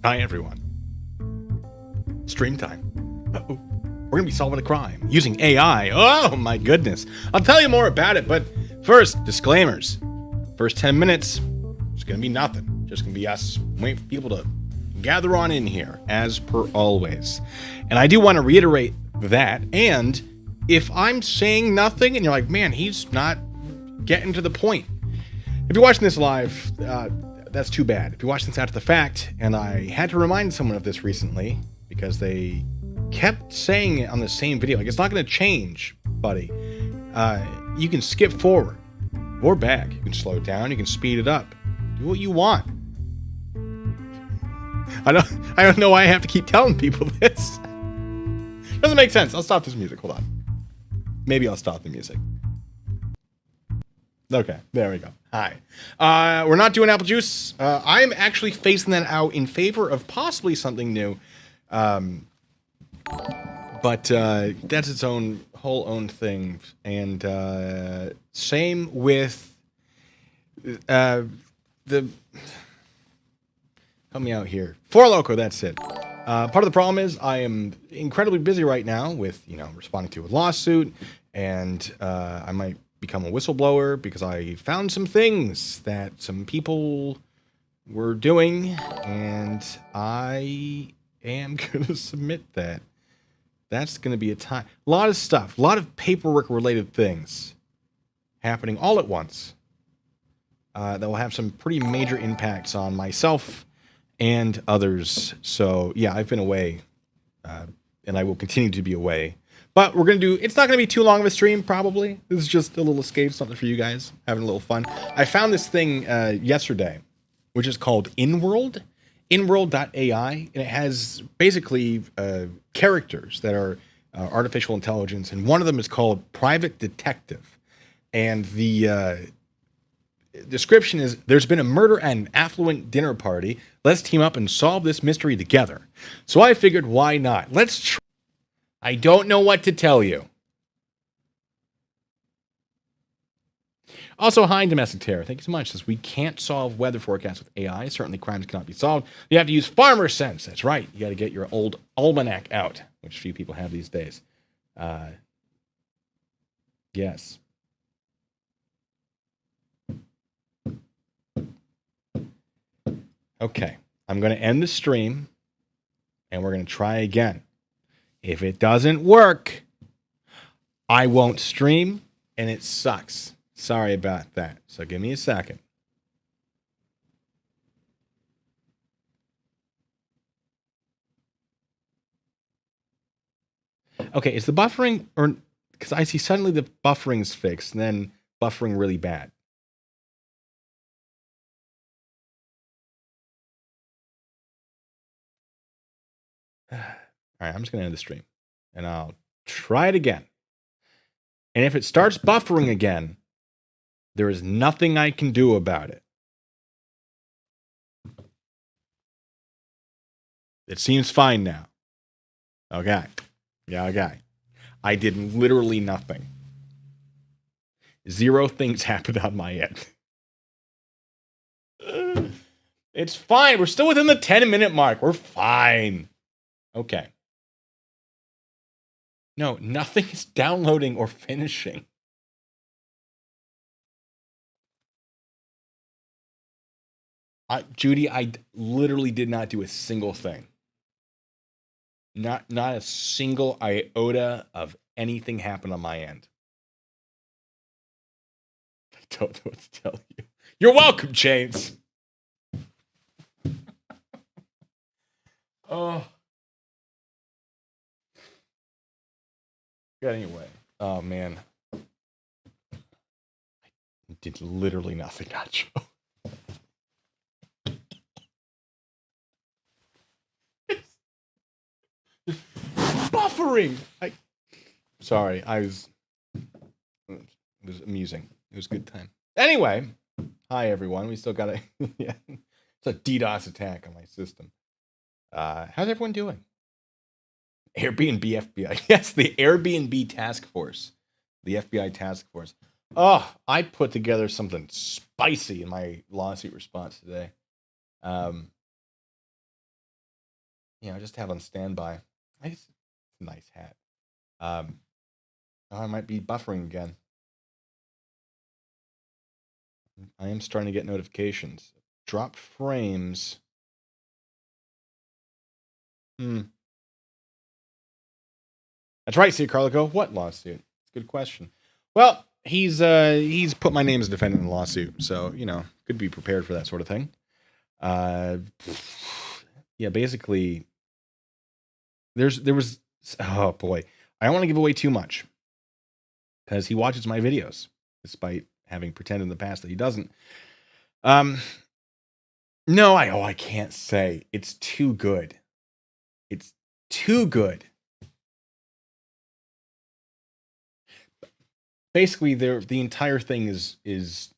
Hi, everyone. Stream time. Uh-oh. We're going to be solving a crime using AI. Oh, my goodness. I'll tell you more about it, but first, disclaimers. First 10 minutes, it's going to be nothing. Just going to be us waiting for people to gather on in here, as per always. And I do want to reiterate that. And if I'm saying nothing and you're like, man, he's not getting to the point. If you're watching this live, that's too bad. If you're watching this after the fact, and I had to remind someone of this recently because they kept saying it on the same video, like, it's not going to change, buddy. You can skip forward or back. You can slow it down. You can speed it up. Do what you want. I don't know why I have to keep telling people this. Doesn't make sense. I'll stop this music. Hold on. Maybe I'll stop the music. Okay, there we go. Hi. We're not doing apple juice. I'm actually phasing that out in favor of possibly something new. But that's its whole own thing. And same with the... Help me out here. Four Loko, that's it. Part of the problem is I am incredibly busy right now with, responding to a lawsuit. And I might become a whistleblower because I found some things that some people were doing. And I am going to submit that. That's going to be a lot of stuff, a lot of paperwork related things happening all at once that will have some pretty major impacts on myself and others. So yeah, I've been away and I will continue to be away, but we're going to it's not going to be too long of a stream. Probably. This is just a little escape, something for you guys, having a little fun. I found this thing yesterday, which is called inworld.ai, and it has basically characters that are artificial intelligence, and one of them is called Private Detective. And the description is, there's been a murder at an affluent dinner party. Let's team up and solve this mystery together. So I figured, why not? Let's try. I don't know what to tell you. Also, hi, Domestic Terror. Thank you so much. Says, we can't solve weather forecasts with AI. Certainly crimes cannot be solved. You have to use farmer sense. That's right. You got to get your old almanac out, which few people have these days. Yes. Okay. I'm going to end the stream, and we're going to try again. If it doesn't work, I won't stream, and it sucks. Sorry about that. So give me a second. Okay, is the buffering, or because I see suddenly the buffering's fixed and then buffering really bad. All right, I'm just going to end the stream and I'll try it again. And if it starts buffering again, there is nothing I can do about it. It seems fine now. Okay. Yeah, okay. I did literally nothing. 0 things happened on my end. It's fine. We're still within the 10-minute mark. We're fine. Okay. No, nothing is downloading or finishing. Judy, I literally did not do a single thing. Not a single iota of anything happened on my end. I don't know what to tell you. You're welcome, Chains. Oh. Yeah, anyway. Oh, man. I did literally nothing, Nacho. Buffering. Sorry, it was amusing. It was a good time. Anyway, hi everyone. We still got yeah, it's a DDoS attack on my system. How's everyone doing? Airbnb FBI. Yes, the Airbnb task force. The FBI task force. Oh, I put together something spicy in my lawsuit response today. just have on standby. Nice hat. I might be buffering again. I am starting to get notifications. Drop frames. That's right, C. Carlico. What lawsuit? Good question. Well, he's put my name as defendant in the lawsuit, so could be prepared for that sort of thing. Yeah, basically, there was. Oh boy, I don't want to give away too much because he watches my videos, despite having pretended in the past that he doesn't. No, I can't say. It's too good. It's too good. Basically, the entire thing is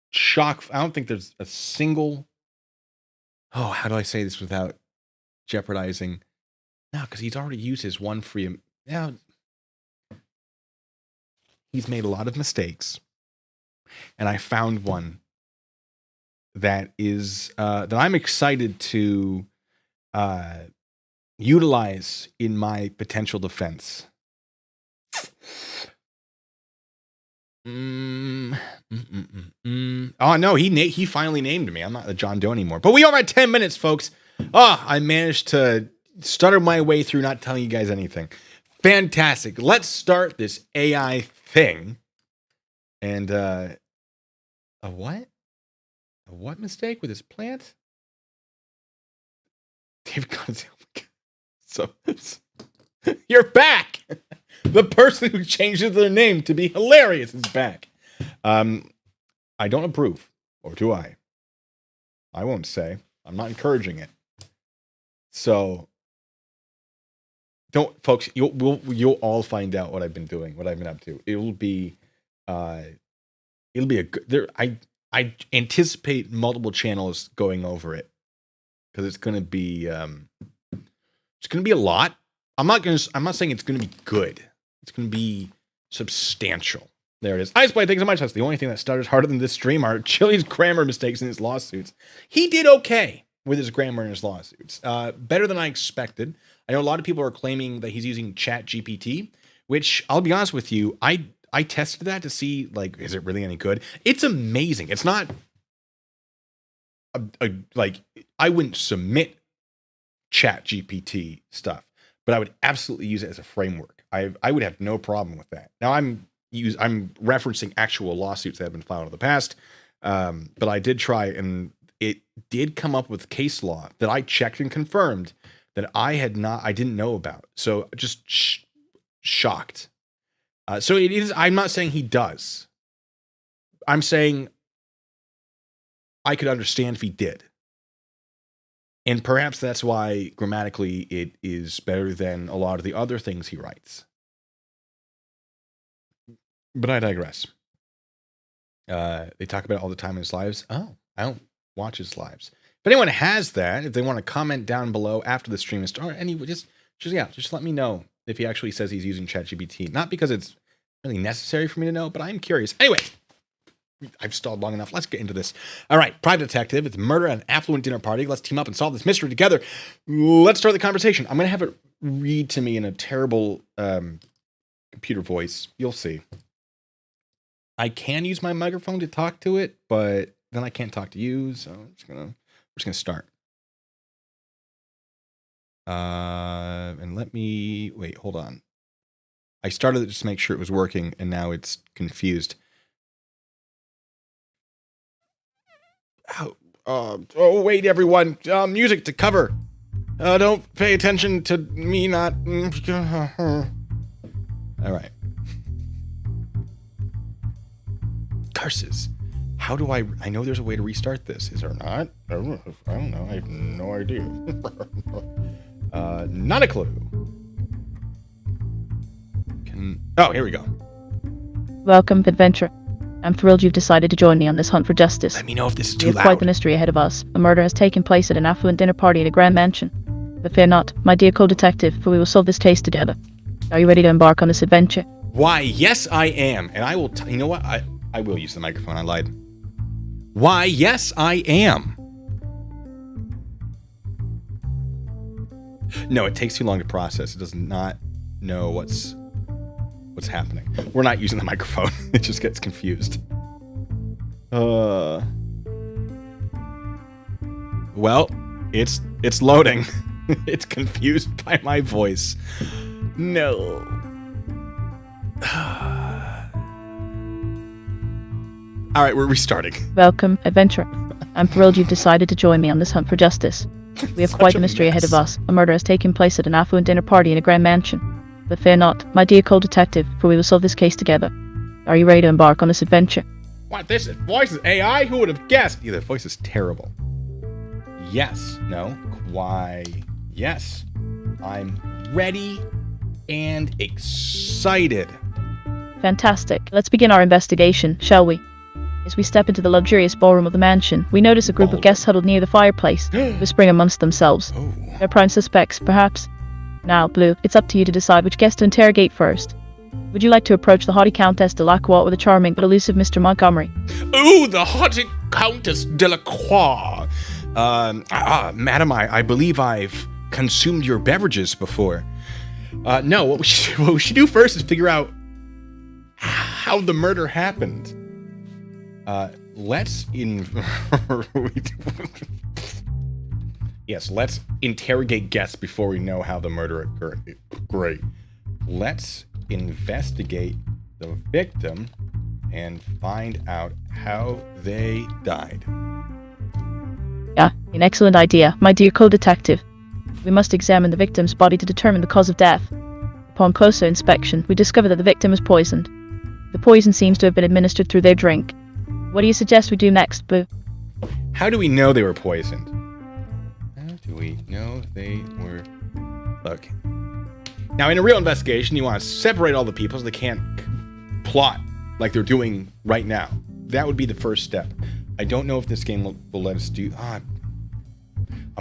shock. I don't think there's a single. Oh, how do I say this without jeopardizing? No, because he's already used his one free. Now, he's made a lot of mistakes, and I found one that is that I'm excited to utilize in my potential defense. Oh no, he finally named me. I'm not a John Doe anymore. But we are at 10 minutes, folks. I managed to stutter my way through not telling you guys anything. Fantastic. Let's start this AI thing. And a what? A what mistake with his plant? They've got so you're back. The person who changes their name to be hilarious is back. I don't approve, or do I? I won't say. I'm not encouraging it. So, don't, folks. You'll all find out what I've been doing, what I've been up to. It'll be a good. I anticipate multiple channels going over it because it's going to be a lot. I'm not saying it's going to be good. It's going to be substantial. There it is. Iceblade, thanks so much. That's the only thing that stutters harder than this stream are Chili's grammar mistakes in his lawsuits. He did okay with his grammar in his lawsuits. Better than I expected. I know a lot of people are claiming that he's using ChatGPT, which I'll be honest with you, I tested that to see, like, is it really any good? It's amazing. It's not like, I wouldn't submit ChatGPT stuff, but I would absolutely use it as a framework. I would have no problem with that. Now I'm referencing actual lawsuits that have been filed in the past, but I did try, and it did come up with case law that I checked and confirmed that I didn't know about. So just shocked. So it is. I'm not saying he does. I'm saying I could understand if he did. And perhaps that's why grammatically it is better than a lot of the other things he writes. But I digress. They talk about it all the time in his lives. Oh, I don't watch his lives. If anyone has that, if they want to comment down below after the stream is started, and just let me know if he actually says he's using ChatGPT. Not because it's really necessary for me to know, but I'm curious. Anyway, I've stalled long enough. Let's get into this. All right, private detective. It's murder at an affluent dinner party. Let's team up and solve this mystery together. Let's start the conversation. I'm going to have it read to me in a terrible computer voice. You'll see. I can use my microphone to talk to it, but then I can't talk to you, so we're just gonna start. And let me wait. Hold on. I started it just to make sure it was working, and now it's confused. Oh, wait, everyone. Music to cover. Don't pay attention to me not. All right. Curses. How do I know there's a way to restart this. Is there not? I don't know. I have no idea. Not a clue. Oh, here we go. Welcome, adventurer. I'm thrilled you've decided to join me on this hunt for justice. Let me know if this is too loud. We have quite the mystery ahead of us. A murder has taken place at an affluent dinner party at a grand mansion. But fear not, my dear co-detective, for we will solve this case together. Are you ready to embark on this adventure? Why, yes, I am. And I will you know what? I will use the microphone. I lied. Why, yes, I am. No, it takes too long to process. It does not know what's happening. We're not using the microphone. It just gets confused. Well, it's loading. It's confused by my voice. No. All right, we're restarting. Welcome, adventurer. I'm thrilled you've decided to join me on this hunt for justice. We have quite the mystery ahead of us. A murder has taken place at an affluent dinner party in a grand mansion. But fear not, my dear co-detective, for we will solve this case together. Are you ready to embark on this adventure? What, this voice is AI? Who would have guessed? Yeah, the voice is terrible. Yes. No. Why? Yes. I'm ready and excited. Fantastic. Let's begin our investigation, shall we? As we step into the luxurious ballroom of the mansion, we notice a group of guests huddled near the fireplace, whispering amongst themselves. Oh. They're prime suspects, perhaps. Now, Blue, it's up to you to decide which guest to interrogate first. Would you like to approach the haughty Countess de la Croix or the charming but elusive Mr. Montgomery? Ooh, the haughty Countess de la Croix. Madam, I believe I've consumed your beverages before. No, what we should do first is figure out how the murder happened. Let's interrogate guests before we know how the murder occurred. Great. Let's investigate the victim and find out how they died. Yeah, an excellent idea, my dear co-detective. We must examine the victim's body to determine the cause of death. Upon closer inspection, we discover that the victim was poisoned. The poison seems to have been administered through their drink. What do you suggest we do next, Boo? How do we know they were poisoned? How do we know they were... Look. Now, in a real investigation, you want to separate all the people so they can't plot like they're doing right now. That would be the first step. I don't know if this game will let us do... I'm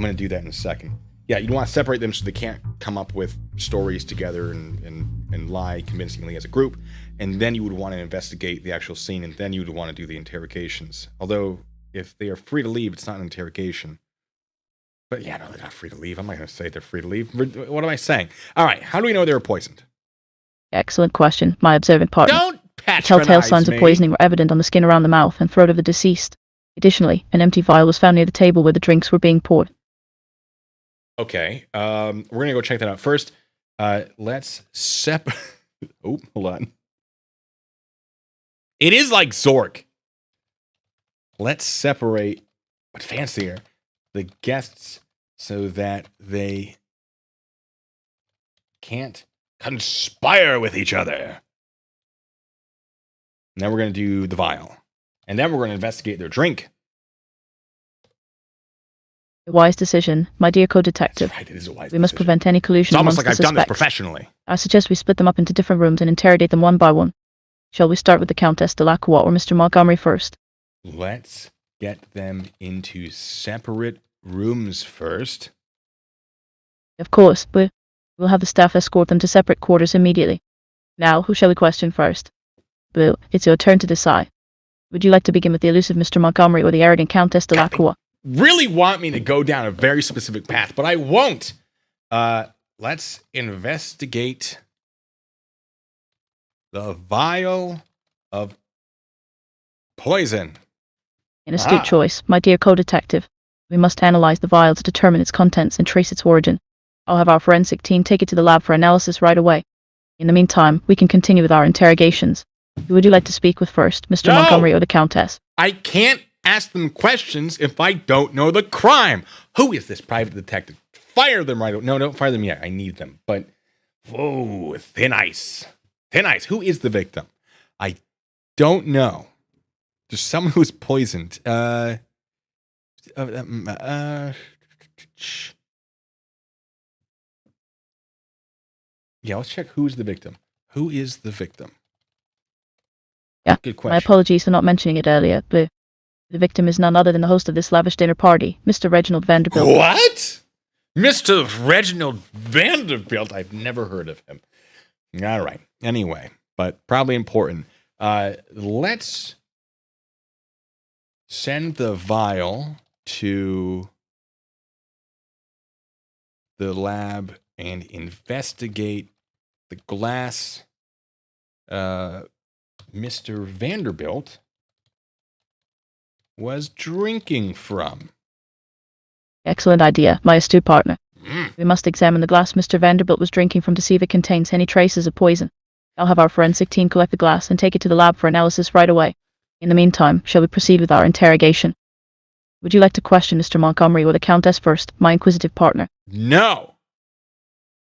going to do that in a second. Yeah, you want to separate them so they can't come up with stories together and lie convincingly as a group. And then you would want to investigate the actual scene, and then you would want to do the interrogations. Although, if they are free to leave, it's not an interrogation. But yeah, no, they're not free to leave. I'm not going to say they're free to leave. What am I saying? All right, how do we know they were poisoned? Excellent question, my observant partner. Don't patronize Telltale signs me. of poisoning were evident on the skin around the mouth and throat of the deceased. Additionally, an empty vial was found near the table where the drinks were being poured. Okay, we're going to go check that out. First, let's oh, hold on. It is like Zork. Let's separate, but fancier, the guests so that they can't conspire with each other. And then we're going to do the vial. And then we're going to investigate their drink. A wise decision, my dear co-detective. That's right, it is a wise We must decision. prevent any collusion It's almost amongst like I've the done this suspects. professionally. I suggest we split them up into different rooms and interrogate them one by one. Shall we start with the Countess de la Croix or Mr. Montgomery first? Let's get them into separate rooms first. Of course, but we'll have the staff escort them to separate quarters immediately. Now, who shall we question first? Boo, it's your turn to decide. Would you like to begin with the elusive Mr. Montgomery or the arrogant Countess de la Croix? Really want me to go down a very specific path, but I won't. Let's investigate the vial of poison. An astute choice, my dear co-detective. We must analyze the vial to determine its contents and trace its origin. I'll have our forensic team take it to the lab for analysis right away. In the meantime, we can continue with our interrogations. Who would you like to speak with first, Mr. Montgomery or the Countess? I can't ask them questions if I don't know the crime. Who is this private detective? Fire them right away. No, don't fire them yet. I need them. But, whoa, thin ice. Thin ice. Who is the victim? I don't know. There's someone who's poisoned. Yeah, let's check who's the victim. Who is the victim? Yeah, good question. My apologies for not mentioning it earlier, but the victim is none other than the host of this lavish dinner party, Mr. Reginald Vanderbilt. What? Mr. Reginald Vanderbilt? I've never heard of him. All right. Anyway, but probably important. Let's send the vial to the lab and investigate the glass Mr. Vanderbilt was drinking from. Excellent idea, my astute partner. We must examine the glass Mr. Vanderbilt was drinking from to see if it contains any traces of poison. I'll have our forensic team collect the glass and take it to the lab for analysis right away. In the meantime, shall we proceed with our interrogation? Would you like to question Mr. Montgomery or the Countess first, my inquisitive partner? No!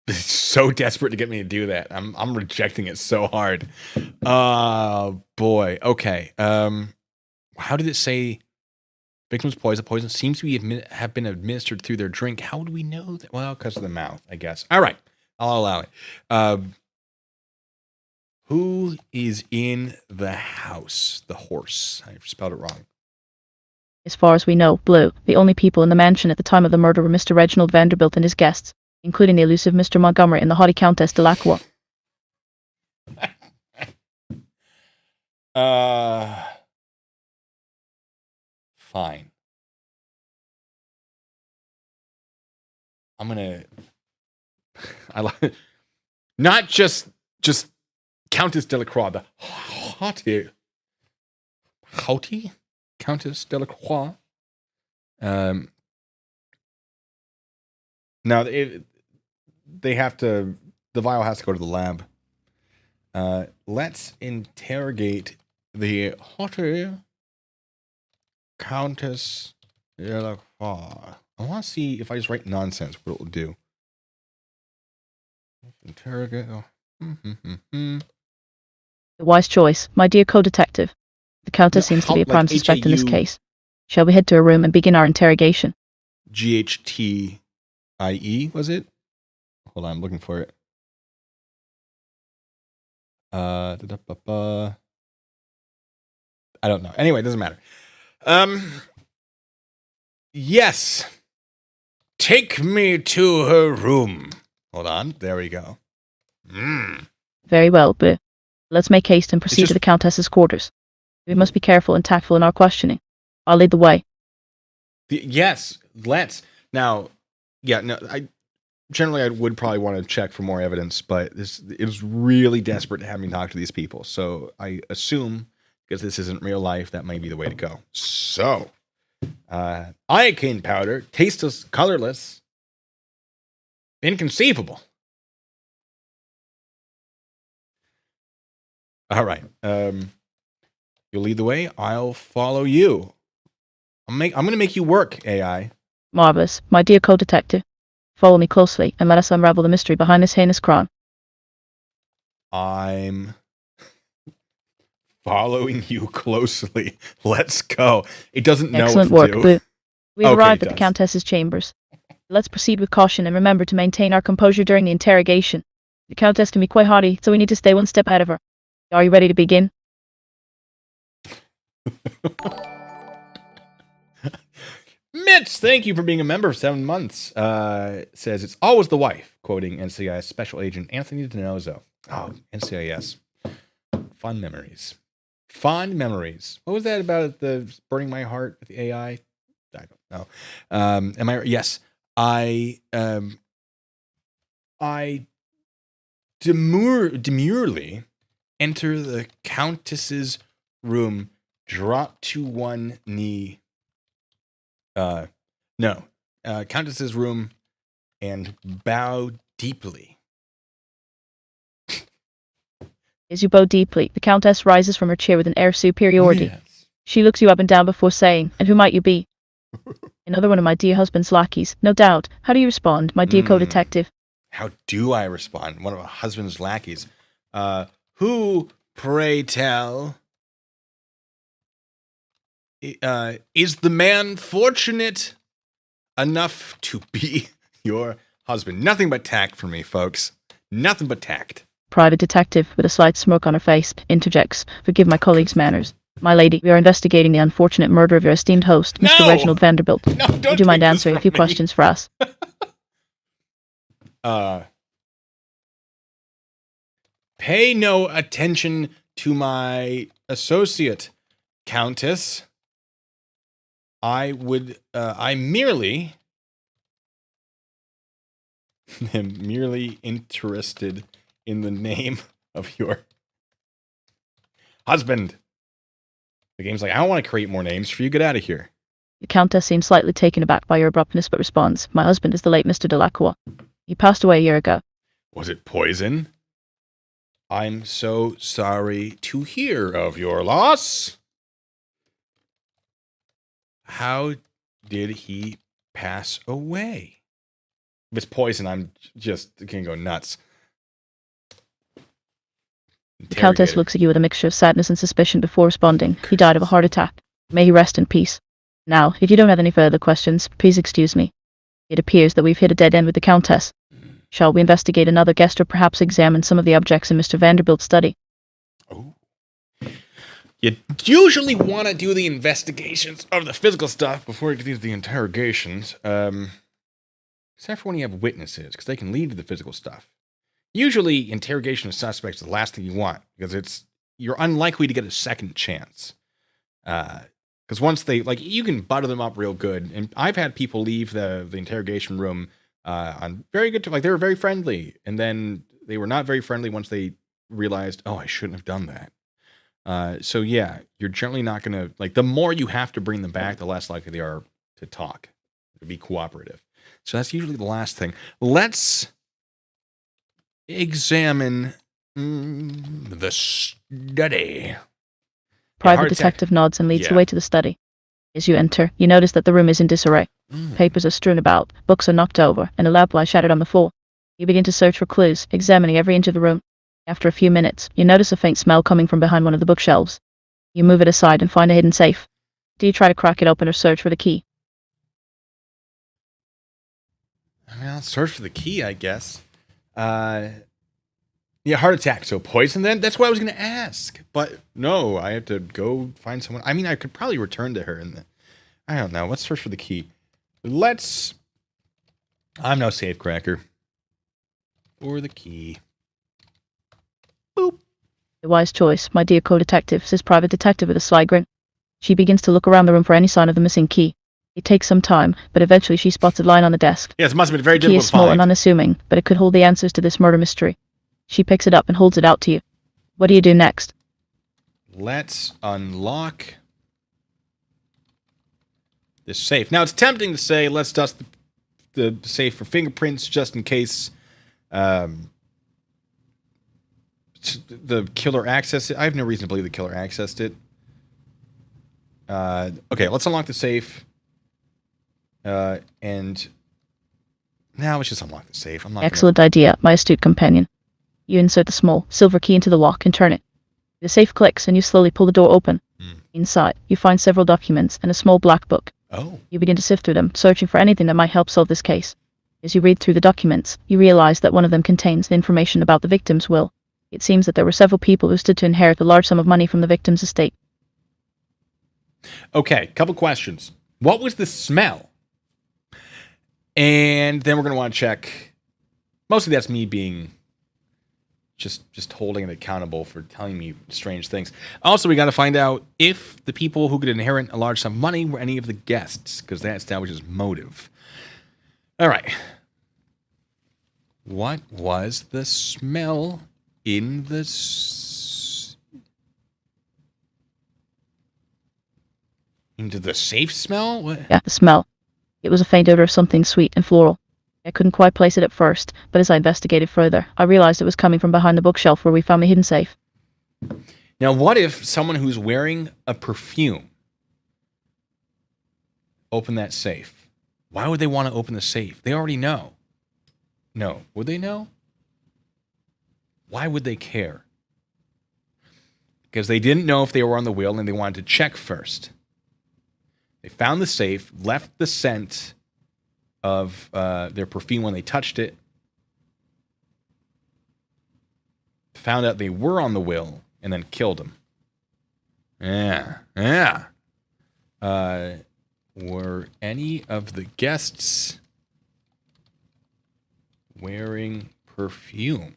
It's so desperate to get me to do that. I'm rejecting it so hard. Oh, boy. Okay. How did it say victim's poison? Poison seems to have been administered through their drink. How would we know that? Well, because of the mouth, I guess. All right. I'll allow it. Who is in the house? The horse. I spelled it wrong. As far as we know, Blue, the only people in the mansion at the time of the murder were Mr. Reginald Vanderbilt and his guests, including the elusive Mr. Montgomery and the haughty Countess de Lacroix. Fine. I'm gonna. I like not just Countess Delacroix, the haughty Countess Delacroix. Now they have to. The vial has to go to the lab. Let's interrogate the haughty Countess Delacroix. I want to see if I just write nonsense, what it will do. Interrogate. The wise choice, my dear co-detective. The Countess seems to be a prime suspect in this case. Shall we head to her room and begin our interrogation? GHTIE, was it? Hold on, I'm looking for it. I don't know. Anyway, it doesn't matter. Yes. Take me to her room. Hold on. There we go. Very well, Blue. Let's make haste and proceed to the Countess's quarters. We must be careful and tactful in our questioning. I'll lead the way. Yes, let's. Now, yeah, no, I would probably want to check for more evidence, but it was really desperate to have me talk to these people. So I assume, because this isn't real life, that might be the way to go. So, iocane powder, tasteless, colorless, inconceivable. All right. You'll lead the way. I'll follow you. I'm going to make you work, AI. Marvelous, my dear co-detective. Follow me closely and let us unravel the mystery behind this heinous crime. I'm following you closely. Let's go. It doesn't know Excellent what to work, do. Blue. We've Okay, arrived it at the does. Countess's chambers. Let's proceed with caution and remember to maintain our composure during the interrogation. The Countess can be quite haughty, so we need to stay one step ahead of her. Are you ready to begin? Mitch, thank you for being a member for 7 months. Says it's always the wife, quoting NCIS Special Agent Anthony DiNozzo. Oh, NCIS. Fond memories. Fond memories. What was that about the burning my heart with the AI? I don't know. Am I? Yes. I demurely enter the Countess's room, drop to one knee. Countess's room and bow deeply. As you bow deeply, the Countess rises from her chair with an air of superiority. Yes. She looks you up and down before saying, "And who might you be?" Another one of my dear husband's lackeys, no doubt. How do you respond, my dear co-detective? How do I respond? One of my husband's lackeys. Who, pray tell, is the man fortunate enough to be your husband? Nothing but tact for me, folks. Nothing but tact. Private detective, with a slight smirk on her face, interjects, "Forgive my colleague's manners. My lady, we are investigating the unfortunate murder of your esteemed host, Mr. Reginald Vanderbilt. No, don't Would you mind take this answering a from few me. questions for us?" Pay no attention to my associate, Countess. I merely am merely interested in the name of your husband. The game's like, I don't want to create more names for you. Get out of here. The Countess seems slightly taken aback by your abruptness, but responds, "My husband is the late Mr. Delacroix. He passed away a year ago." Was it poison? I'm so sorry to hear of your loss. How did he pass away? If it's poison, I'm just going to go nuts. The Countess looks at you with a mixture of sadness and suspicion before responding, "He died of a heart attack. May he rest in peace. Now, if you don't have any further questions, please excuse me. It appears that we've hit a dead end with the Countess. Shall we investigate another guest or perhaps examine some of the objects in Mr. Vanderbilt's study?" Oh. You usually want to do the investigations of the physical stuff before you do the interrogations. Except for when you have witnesses, because they can lead to the physical stuff. Usually, interrogation of suspects is the last thing you want, because you're unlikely to get a second chance. Because once they, like, you can butter them up real good. And I've had people leave the interrogation room on very good, like, they were very friendly. And then they were not very friendly once they realized, oh, I shouldn't have done that. So yeah, you're generally not going to, like, the more you have to bring them back, the less likely they are to talk, to be cooperative. So that's usually the last thing. Let's examine the study. Private detective nods and leads the way to the study. As you enter, you notice that the room is in disarray. Papers are strewn about, books are knocked over, and a lamp lies shattered on the floor. You begin to search for clues, examining every inch of the room. After a few minutes, you notice a faint smell coming from behind one of the bookshelves. You move it aside and find a hidden safe. Do you try to crack it open or search for the key? I mean, I'll search for the key, I guess. Yeah, heart attack. So poison then? That's what I was going to ask. But no, I have to go find someone. I mean, I could probably return to her. I don't know. Let's search for the key. I'm no safe cracker. For the key. Boop. A wise choice, my dear co-detective, says Private Detective with a sly grin. She begins to look around the room for any sign of the missing key. It takes some time, but eventually she spots it lying on the desk. Yes, it must have been very difficult to find. The key is small and unassuming, but it could hold the answers to this murder mystery. She picks it up and holds it out to you. What do you do next? Let's unlock this safe. Now, it's tempting to say, let's dust the safe for fingerprints, just in case the killer accessed it. I have no reason to believe the killer accessed it. Okay, let's unlock the safe. And now let's just unlock the safe. Excellent idea, my astute companion. You insert the small silver key into the lock and turn it. The safe clicks and you slowly pull the door open. Inside, you find several documents and a small black book. Oh. You begin to sift through them, searching for anything that might help solve this case. As you read through the documents, you realize that one of them contains information about the victim's will. It seems that there were several people who stood to inherit a large sum of money from the victim's estate. Okay, couple questions. What was the smell? And then we're going to want to check. Mostly that's me being just holding it accountable for telling me strange things. Also, we got to find out if the people who could inherit a large sum of money were any of the guests, because that establishes motive. All right. What was the smell in the into the safe smell? What? Yeah, the smell. It was a faint odor of something sweet and floral. I couldn't quite place it at first, but as I investigated further, I realized it was coming from behind the bookshelf where we found the hidden safe. Now, what if someone who's wearing a perfume opened that safe? Why would they want to open the safe? They already know. No. Would they know? Why would they care? Because they didn't know if they were on the will and they wanted to check first. They found the safe, left the scent of their perfume when they touched it, found out they were on the will, and then killed them. Yeah. Were any of the guests wearing perfume?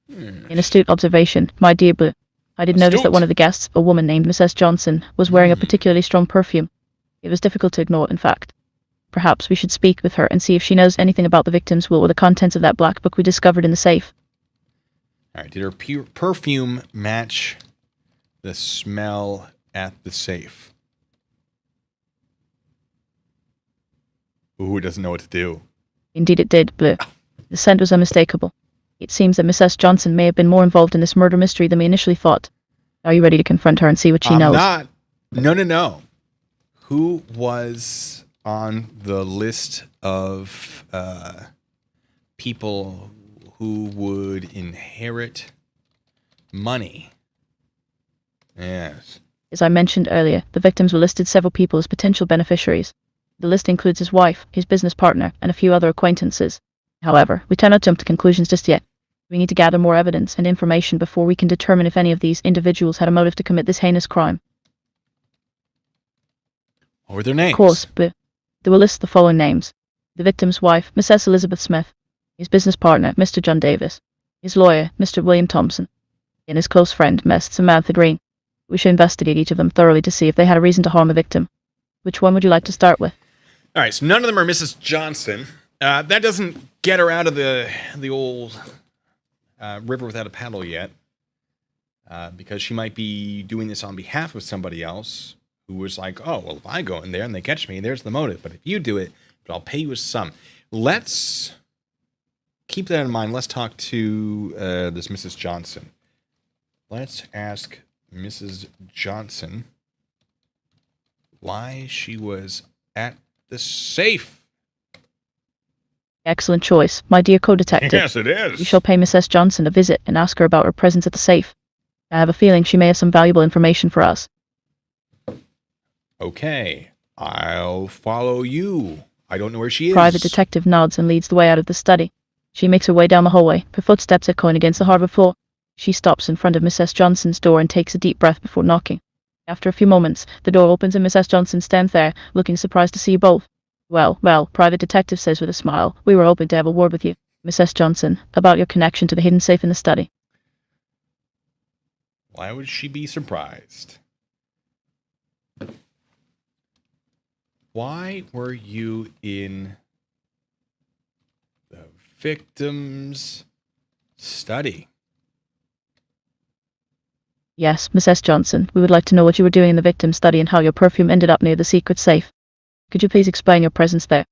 An astute observation, my dear Blue. I did notice that one of the guests, a woman named Mrs. Johnson, was wearing a particularly strong perfume. It was difficult to ignore, in fact. Perhaps we should speak with her and see if she knows anything about the victim's will or the contents of that black book we discovered in the safe. All right. Did her perfume match the smell at the safe? Ooh, doesn't know what to do. Indeed it did, Blue. The scent was unmistakable. It seems that Miss S. Johnson may have been more involved in this murder mystery than we initially thought. Are you ready to confront her and see what she knows? I'm not. No. Who was on the list of people who would inherit money? Yes. As I mentioned earlier, the victims were listed several people as potential beneficiaries. The list includes his wife, his business partner, and a few other acquaintances. However, we cannot jump to conclusions just yet. We need to gather more evidence and information before we can determine if any of these individuals had a motive to commit this heinous crime. What were their names? Of course, but they will list the following names. The victim's wife, Mrs. Elizabeth Smith, his business partner, Mr. John Davis, his lawyer, Mr. William Thompson, and his close friend, Miss Samantha Green. We should investigate each of them thoroughly to see if they had a reason to harm a victim. Which one would you like to start with? All right, so none of them are Mrs. Johnson. That doesn't get her out of the old river without a paddle yet, because she might be doing this on behalf of somebody else who was like, oh, well, if I go in there and they catch me, there's the motive. But if you do it, but I'll pay you a sum. Let's keep that in mind. Let's talk to this Mrs. Johnson. Let's ask Mrs. Johnson why she was at the safe. Excellent choice, my dear co-detective. Yes, it is. You shall pay Miss S. Johnson a visit and ask her about her presence at the safe. I have a feeling she may have some valuable information for us. Okay, I'll follow you. I don't know where she is. Private detective nods and leads the way out of the study. She makes her way down the hallway, her footsteps echoing against the hardwood floor. She stops in front of Miss S. Johnson's door and takes a deep breath before knocking. After a few moments, the door opens and Miss S. Johnson stands there, looking surprised to see you both. Well, Private Detective says with a smile, we were hoping to have a word with you, Miss S. Johnson, about your connection to the hidden safe in the study. Why would she be surprised? Why were you in the victim's study? Yes, Miss S. Johnson, we would like to know what you were doing in the victim's study and how your perfume ended up near the secret safe. Could you please explain your presence there?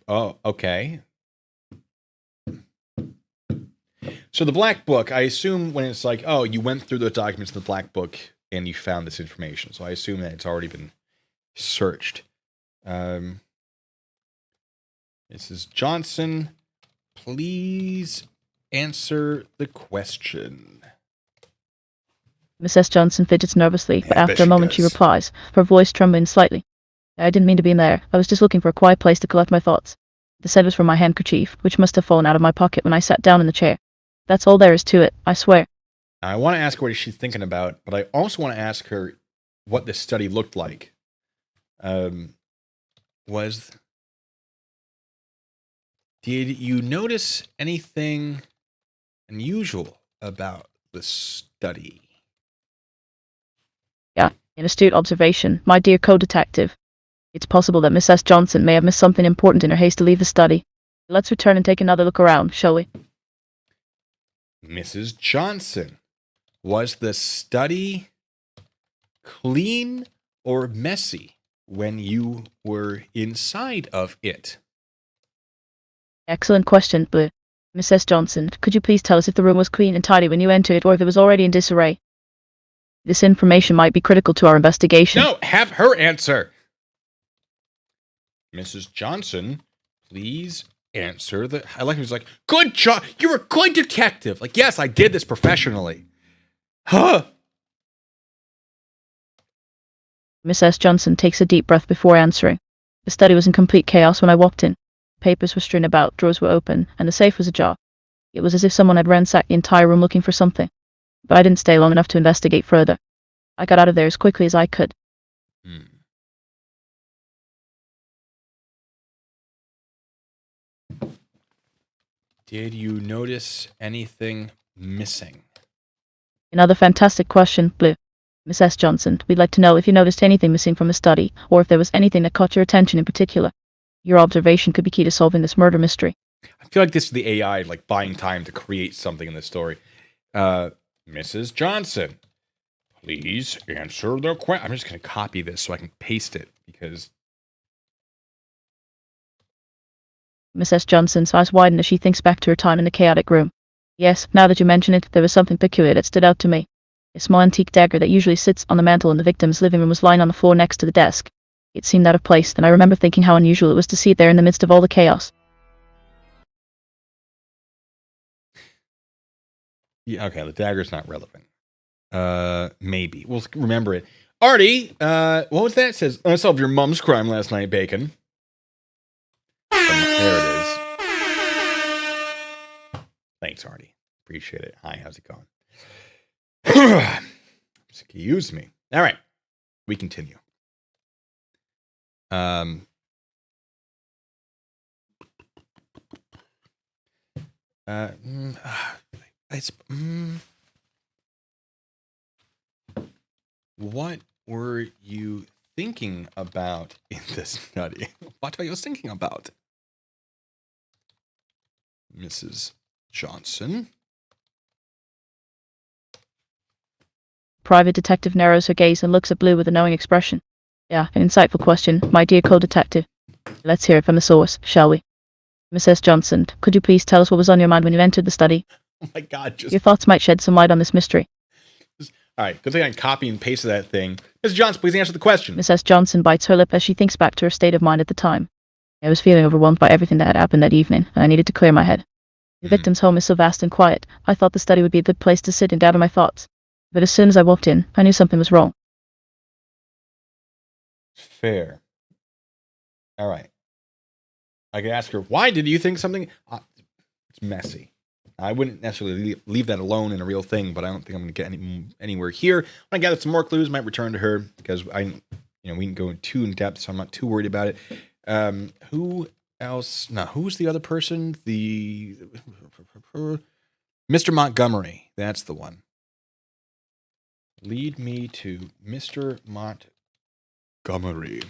Oh, okay. So the black book, I assume when it's like, oh, you went through the documents of the black book and you found this information. So I assume that it's already been searched. Mrs. Johnson, please answer the question. Miss S. Johnson fidgets nervously, but Yeah, I after bet a she moment she does. replies, her voice trembling slightly. I didn't mean to be in there. I was just looking for a quiet place to collect my thoughts. The scent was from my handkerchief, which must have fallen out of my pocket when I sat down in the chair. That's all there is to it, I swear. I want to ask her what she's thinking about, but I also want to ask her what this study looked like. Did you notice anything unusual about the study? Yeah, an astute observation, my dear co-detective. It's possible that Miss S. Johnson may have missed something important in her haste to leave the study. Let's return and take another look around, shall we? Mrs. Johnson, was the study clean or messy when you were inside of it? Excellent question, Blue. Miss S. Johnson, could you please tell us if the room was clean and tidy when you entered it or if it was already in disarray? This information might be critical to our investigation. No, have her answer. Mrs. Johnson, please answer the... I like he was like, good job. You're a good detective. Like, yes, I did this professionally. Huh. Miss S. Johnson takes a deep breath before answering. The study was in complete chaos when I walked in. Papers were strewn about, drawers were open, and the safe was ajar. It was as if someone had ransacked the entire room looking for something. But I didn't stay long enough to investigate further. I got out of there as quickly as I could. Did you notice anything missing? Another fantastic question, Blue. Miss S. Johnson, we'd like to know if you noticed anything missing from the study, or if there was anything that caught your attention in particular. Your observation could be key to solving this murder mystery. I feel like this is the AI like buying time to create something in this story. Mrs. Johnson, please answer the question. I'm just going to copy this so I can paste it because. Miss S. Johnson's eyes widen as she thinks back to her time in the chaotic room. Yes, now that you mention it, there was something peculiar that stood out to me. A small antique dagger that usually sits on the mantel in the victim's living room was lying on the floor next to the desk. It seemed out of place, and I remember thinking how unusual it was to see it there in the midst of all the chaos. Yeah, okay, the dagger's not relevant. Maybe. We'll remember it. Artie, what was that? It says, I solved your mom's crime last night, Bacon. There it is. Thanks, Artie. Appreciate it. Hi, how's it going? Excuse me. All right. We continue. What were you thinking about in this study? What were you thinking about? Mrs. Johnson. Private detective narrows her gaze and looks at Blue with a knowing expression. Yeah, an insightful question, my dear co-detective. Let's hear it from the source, shall we? Mrs. Johnson, could you please tell us what was on your mind when you entered the study? Oh my God. Your thoughts might shed some light on this mystery. All right, good thing I copy and pasted that thing. Mrs. Johnson, please answer the question. Mrs. Johnson bites her lip as she thinks back to her state of mind at the time. I was feeling overwhelmed by everything that had happened that evening, and I needed to clear my head. The victim's home is so vast and quiet, I thought the study would be a good place to sit and gather my thoughts. But as soon as I walked in, I knew something was wrong. Fair. All right. I could ask her, why did you think something... it's messy. I wouldn't necessarily leave that alone in a real thing, but I don't think I'm going to get anywhere here. When I gather some more clues, I might return to her because we can go too in depth, so I'm not too worried about it. Who else? No, who's the other person? Mr. Montgomery. That's the one. Lead me to Mr. Montgomery.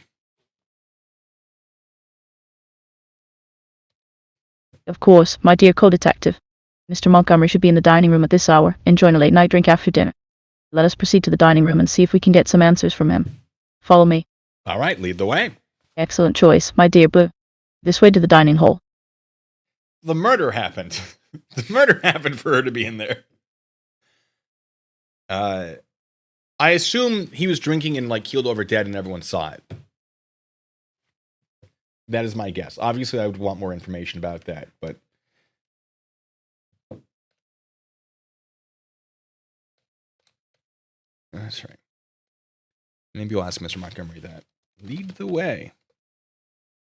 Of course, my dear co-detective. Mr. Montgomery should be in the dining room at this hour, enjoying a late-night drink after dinner. Let us proceed to the dining room and see if we can get some answers from him. Follow me. All right, lead the way. Excellent choice, my dear Blue. This way to the dining hall. The murder happened. The murder happened for her to be in there. I assume he was drinking and keeled over dead and everyone saw it. That is my guess. Obviously, I would want more information about that, but... That's right. Maybe we'll ask Mr. Montgomery that. Lead the way.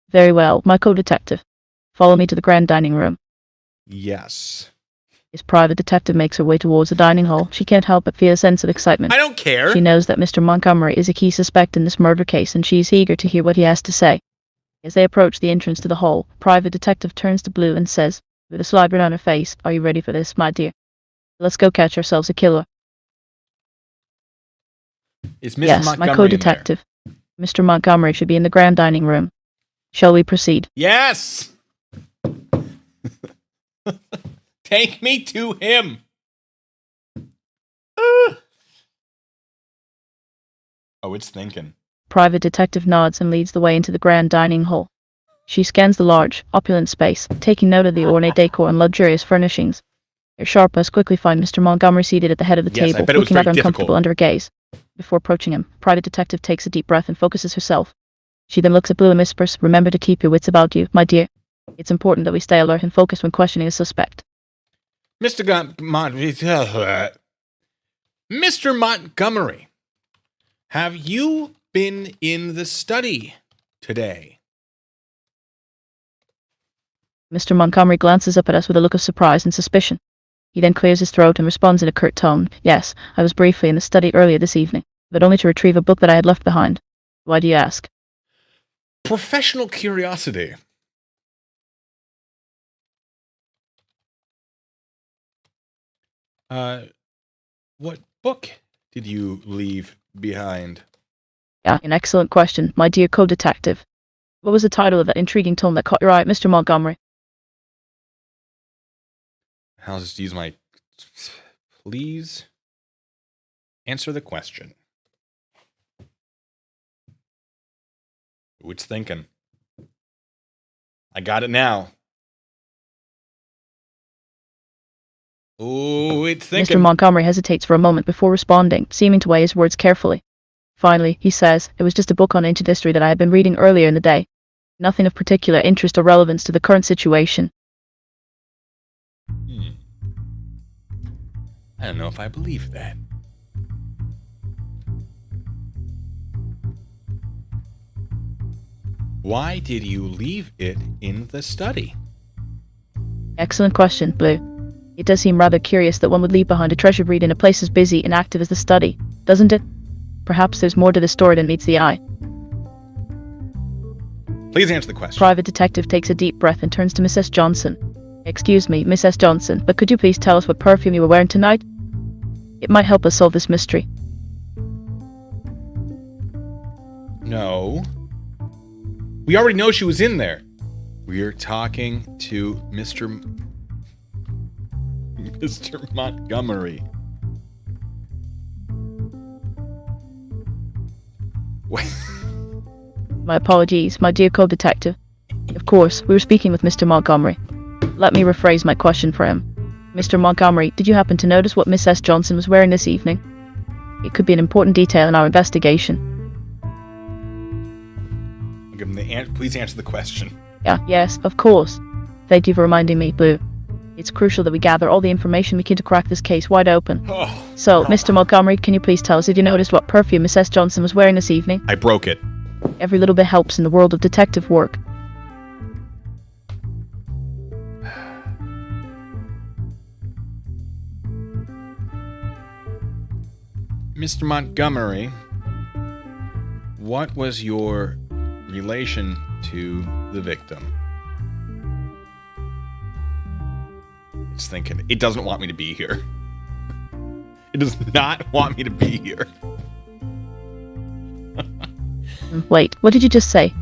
Very well, my co-detective. Follow me to the grand dining room. Yes. His private detective makes her way towards the dining hall. She can't help but feel a sense of excitement. I don't care. She knows that Mr. Montgomery is a key suspect in this murder case, and she's eager to hear what he has to say. As they approach the entrance to the hall, private detective turns to Blue and says, with a sly grin on her face, "Are you ready for this, my dear? Let's go catch ourselves a killer." Is Mr. Yes, Montgomery my co-detective. Mr. Montgomery should be in the grand dining room. Shall we proceed? Yes! Take me to him! Oh, it's thinking. Private detective nods and leads the way into the grand dining hall. She scans the large, opulent space, taking note of the ornate decor and luxurious furnishings. Her sharp eyes quickly find Mr. Montgomery seated at the head of the table, looking rather uncomfortable under her gaze. Before approaching him, private detective takes a deep breath and focuses herself. She then looks at Blue and whispers, "Remember to keep your wits about you, my dear. It's important that we stay alert and focused when questioning a suspect." Mr. Montgomery, have you been in the study today? Mr. Montgomery glances up at us with a look of surprise and suspicion. He then clears his throat and responds in a curt tone, "Yes, I was briefly in the study earlier this evening, but only to retrieve a book that I had left behind." "Why do you ask?" Professional curiosity. What book did you leave behind? Yeah, an excellent question, my dear co-detective. What was the title of that intriguing tome that caught your eye, Mr. Montgomery? I'll just use my... Please answer the question. Ooh, it's thinking. I got it now. Ooh, it's thinking. Mr. Montgomery hesitates for a moment before responding, seeming to weigh his words carefully. Finally, he says, it was just a book on ancient history that I had been reading earlier in the day. Nothing of particular interest or relevance to the current situation. I don't know if I believe that. Why did you leave it in the study? Excellent question, Blue. It does seem rather curious that one would leave behind a treasured read in a place as busy and active as the study, doesn't it? Perhaps there's more to the story than meets the eye. Please answer the question. Private detective takes a deep breath and turns to Miss S. Johnson. Excuse me, Miss S. Johnson, but could you please tell us what perfume you were wearing tonight? It might help us solve this mystery. No. We already know she was in there. We're talking to Mr. Montgomery. Wait. My apologies, my dear co-detective. Of course, we were speaking with Mr. Montgomery. Let me rephrase my question for him. Mr. Montgomery, did you happen to notice what Miss S. Johnson was wearing this evening? It could be an important detail in our investigation. I'll give him the please answer the question. Yes, of course. Thank you for reminding me, Blue. It's crucial that we gather all the information we can to crack this case wide open. So, Mr. Montgomery, can you please tell us if you noticed what perfume Miss S. Johnson was wearing this evening? I broke it. Every little bit helps in the world of detective work. Mr. Montgomery, what was your relation to the victim? It's thinking, it doesn't want me to be here. It does not want me to be here. Wait, what did you just say?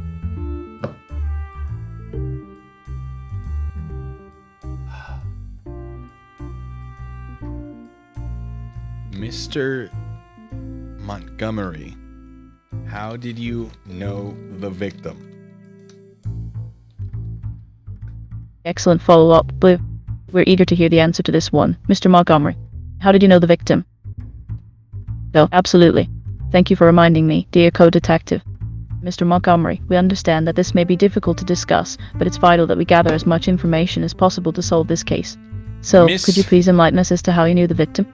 Mr. Montgomery, how did you know the victim? Excellent follow-up, Blue. We're eager to hear the answer to this one. Mr. Montgomery, how did you know the victim? Oh, absolutely. Thank you for reminding me, dear co-detective. Mr. Montgomery, we understand that this may be difficult to discuss, but it's vital that we gather as much information as possible to solve this case. So, could you please enlighten us as to how you knew the victim?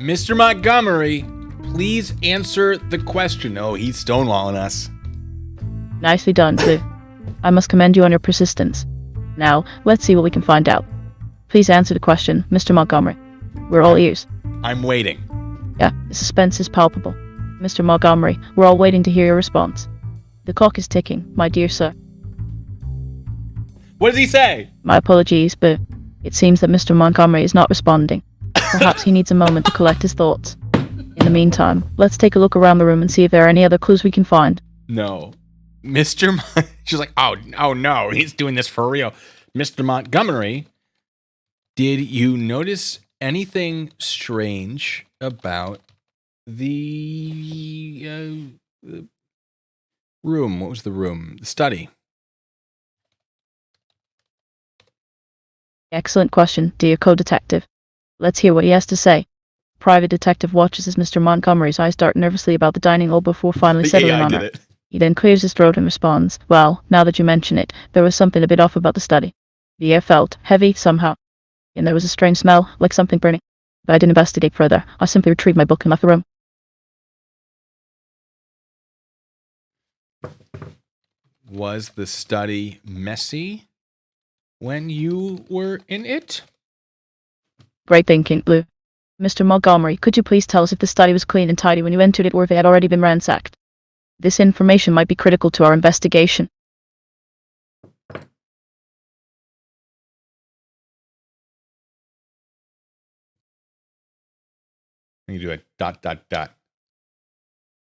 Mr. Montgomery, please answer the question. Oh, he's stonewalling us. Nicely done, Blue. I must commend you on your persistence. Now, let's see what we can find out. Please answer the question, Mr. Montgomery. We're all ears. I'm waiting. Yeah, the suspense is palpable. Mr. Montgomery, we're all waiting to hear your response. The clock is ticking, my dear sir. What does he say? My apologies, but it seems that Mr. Montgomery is not responding. Perhaps he needs a moment to collect his thoughts. In the meantime, let's take a look around the room and see if there are any other clues we can find. No. She's like, oh no, he's doing this for real. Mr. Montgomery, did you notice anything strange about the room? What was the room? The study. Excellent question, dear co-detective. Let's hear what he has to say. Private detective watches as Mr. Montgomery's eyes dart nervously about the dining hall before finally settling on her. He then clears his throat and responds, well, now that you mention it, there was something a bit off about the study. The air felt heavy somehow, and there was a strange smell, like something burning. But I didn't investigate further. I simply retrieved my book and left the room. Was the study messy when you were in it? Great thinking, Blue. Mr. Montgomery, could you please tell us if the study was clean and tidy when you entered it or if it had already been ransacked? This information might be critical to our investigation. You do a dot, dot, dot.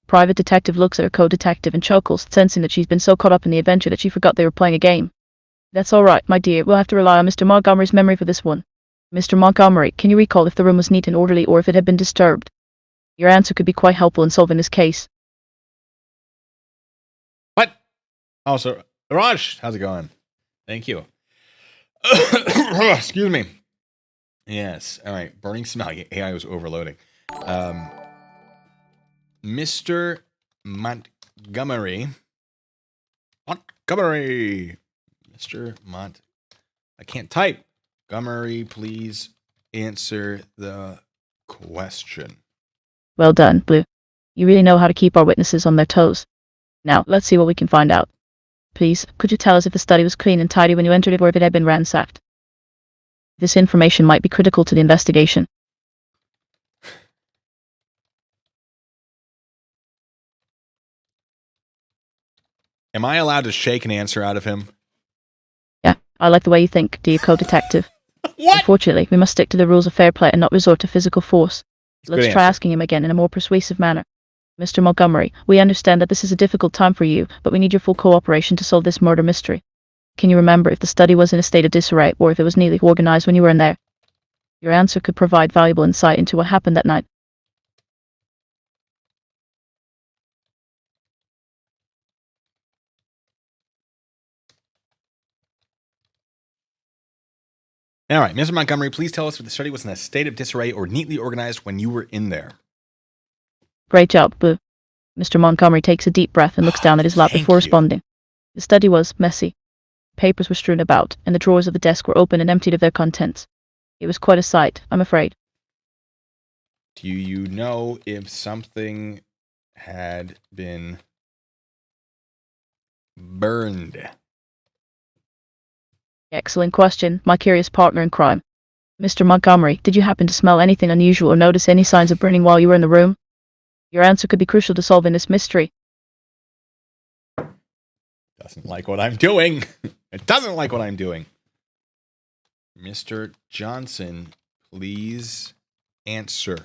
Private detective looks at her co-detective and chuckles, sensing that she's been so caught up in the adventure that she forgot they were playing a game. That's all right, my dear. We'll have to rely on Mr. Montgomery's memory for this one. Mr. Montgomery, can you recall if the room was neat and orderly or if it had been disturbed? Your answer could be quite helpful in solving this case. What? Oh, so Raj, how's it going? Thank you. Excuse me. Yes. All right. Burning smell. AI was overloading. Mr. Montgomery. Mr. I can't type. Montgomery, please answer the question. Well done, Blue. You really know how to keep our witnesses on their toes. Now, let's see what we can find out. Please, could you tell us if the study was clean and tidy when you entered it or if it had been ransacked? This information might be critical to the investigation. Am I allowed to shake an answer out of him? Yeah, I like the way you think, dear co-detective. What? Unfortunately, we must stick to the rules of fair play and not resort to physical force. Let's try asking him again in a more persuasive manner. Mr. Montgomery, we understand that this is a difficult time for you, but we need your full cooperation to solve this murder mystery. Can you remember if the study was in a state of disarray or if it was neatly organized when you were in there? Your answer could provide valuable insight into what happened that night. All right, Mr. Montgomery, please tell us if the study was in a state of disarray or neatly organized when you were in there. Great job, Blue. Mr. Montgomery takes a deep breath and looks down at his lap before responding. The study was messy. Papers were strewn about, and the drawers of the desk were open and emptied of their contents. It was quite a sight, I'm afraid. Do you know if something had been burned? Excellent question, my curious partner in crime. Mr. Montgomery, did you happen to smell anything unusual or notice any signs of burning while you were in the room? Your answer could be crucial to solving this mystery. Doesn't like what I'm doing. It doesn't like what I'm doing. Mr. Johnson, please answer.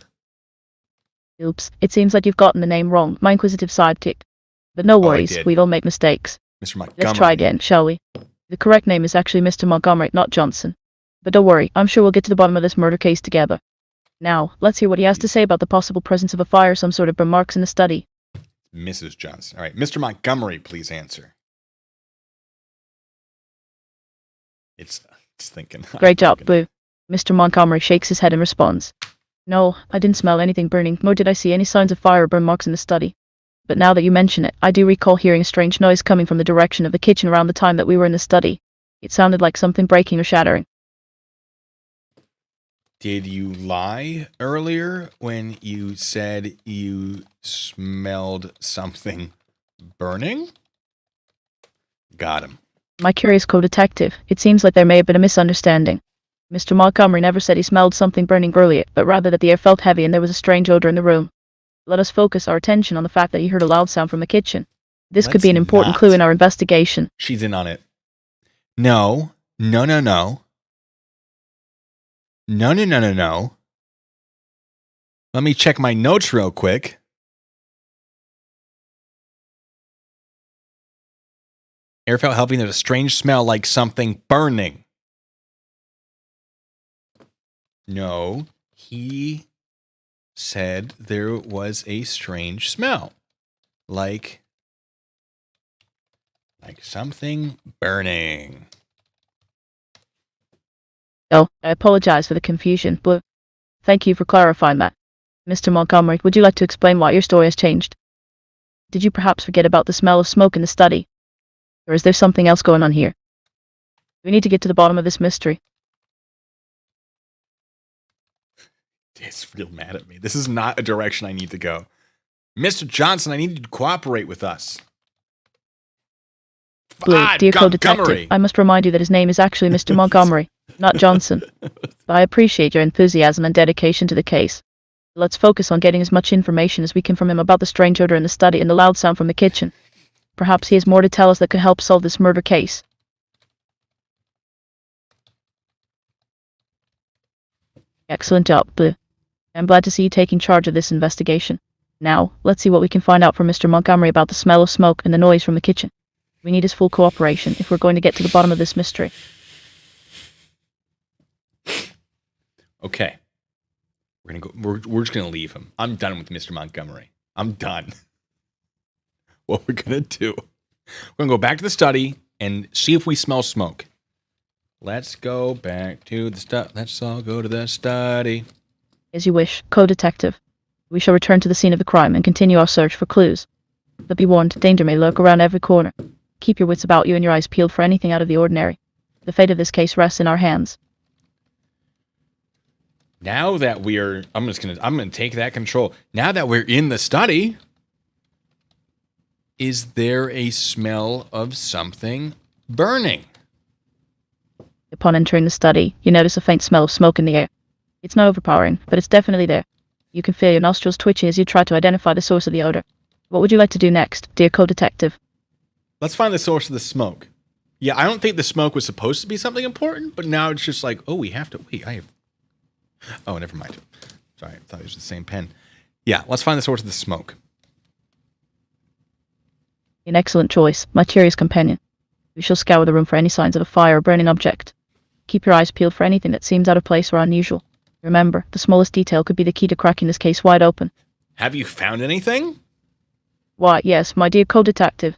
Oops, it seems like you've gotten the name wrong, my inquisitive sidekick. But no worries, we all make mistakes. Mr. Montgomery. Let's try again, shall we? The correct name is actually Mr. Montgomery, not Johnson. But don't worry, I'm sure we'll get to the bottom of this murder case together. Now, let's hear what he has to say about the possible presence of a fire or some sort of burn marks in the study. Mrs. Johnson. All right, Mr. Montgomery, please answer. It's thinking. Great job, Blue. Mr. Montgomery shakes his head and responds. No, I didn't smell anything burning, nor did I see any signs of fire or burn marks in the study. But now that you mention it, I do recall hearing a strange noise coming from the direction of the kitchen around the time that we were in the study. It sounded like something breaking or shattering. Did you lie earlier when you said you smelled something burning? Got him. My curious co-detective, it seems like there may have been a misunderstanding. Mr. Montgomery never said he smelled something burning earlier, but rather that the air felt heavy and there was a strange odor in the room. Let us focus our attention on the fact that he heard a loud sound from the kitchen. This could be an important clue in our investigation. She's in on it. No. No. Let me check my notes real quick. Air felt heavy and there's a strange smell like something burning. No, he said there was a strange smell. Like something burning. Oh, I apologize for the confusion, but thank you for clarifying that. Mr. Montgomery, would you like to explain why your story has changed? Did you perhaps forget about the smell of smoke in the study? Or is there something else going on here? We need to get to the bottom of this mystery. It's real mad at me. This is not a direction I need to go. Mr. Johnson, I need you to cooperate with us. Blue, dear co-detective, I must remind you that his name is actually Mr. Montgomery, not Johnson. But I appreciate your enthusiasm and dedication to the case. Let's focus on getting as much information as we can from him about the strange odor in the study and the loud sound from the kitchen. Perhaps he has more to tell us that could help solve this murder case. Excellent job, Blue. I'm glad to see you taking charge of this investigation. Now, let's see what we can find out from Mr. Montgomery about the smell of smoke and the noise from the kitchen. We need his full cooperation if we're going to get to the bottom of this mystery. Okay. We're just gonna leave him. I'm done with Mr. Montgomery. I'm done. What we're gonna do? We're gonna go back to the study and see if we smell smoke. Let's go back to the study. Let's all go to the study. As you wish, co-detective. We shall return to the scene of the crime and continue our search for clues. But be warned, danger may lurk around every corner. Keep your wits about you and your eyes peeled for anything out of the ordinary. The fate of this case rests in our hands. Now that I'm gonna take that control. Now that we're in the study, is there a smell of something burning? Upon entering the study, you notice a faint smell of smoke in the air. It's not overpowering, but it's definitely there. You can feel your nostrils twitching as you try to identify the source of the odor. What would you like to do next, dear co-detective? Let's find the source of the smoke. Yeah, I don't think the smoke was supposed to be something important, but now it's just like, oh, we have to wait. Oh, never mind. Sorry, I thought it was the same pen. Yeah, let's find the source of the smoke. An excellent choice, my curious companion. We shall scour the room for any signs of a fire or burning object. Keep your eyes peeled for anything that seems out of place or unusual. Remember, the smallest detail could be the key to cracking this case wide open. Have you found anything? Why, yes, my dear co-detective.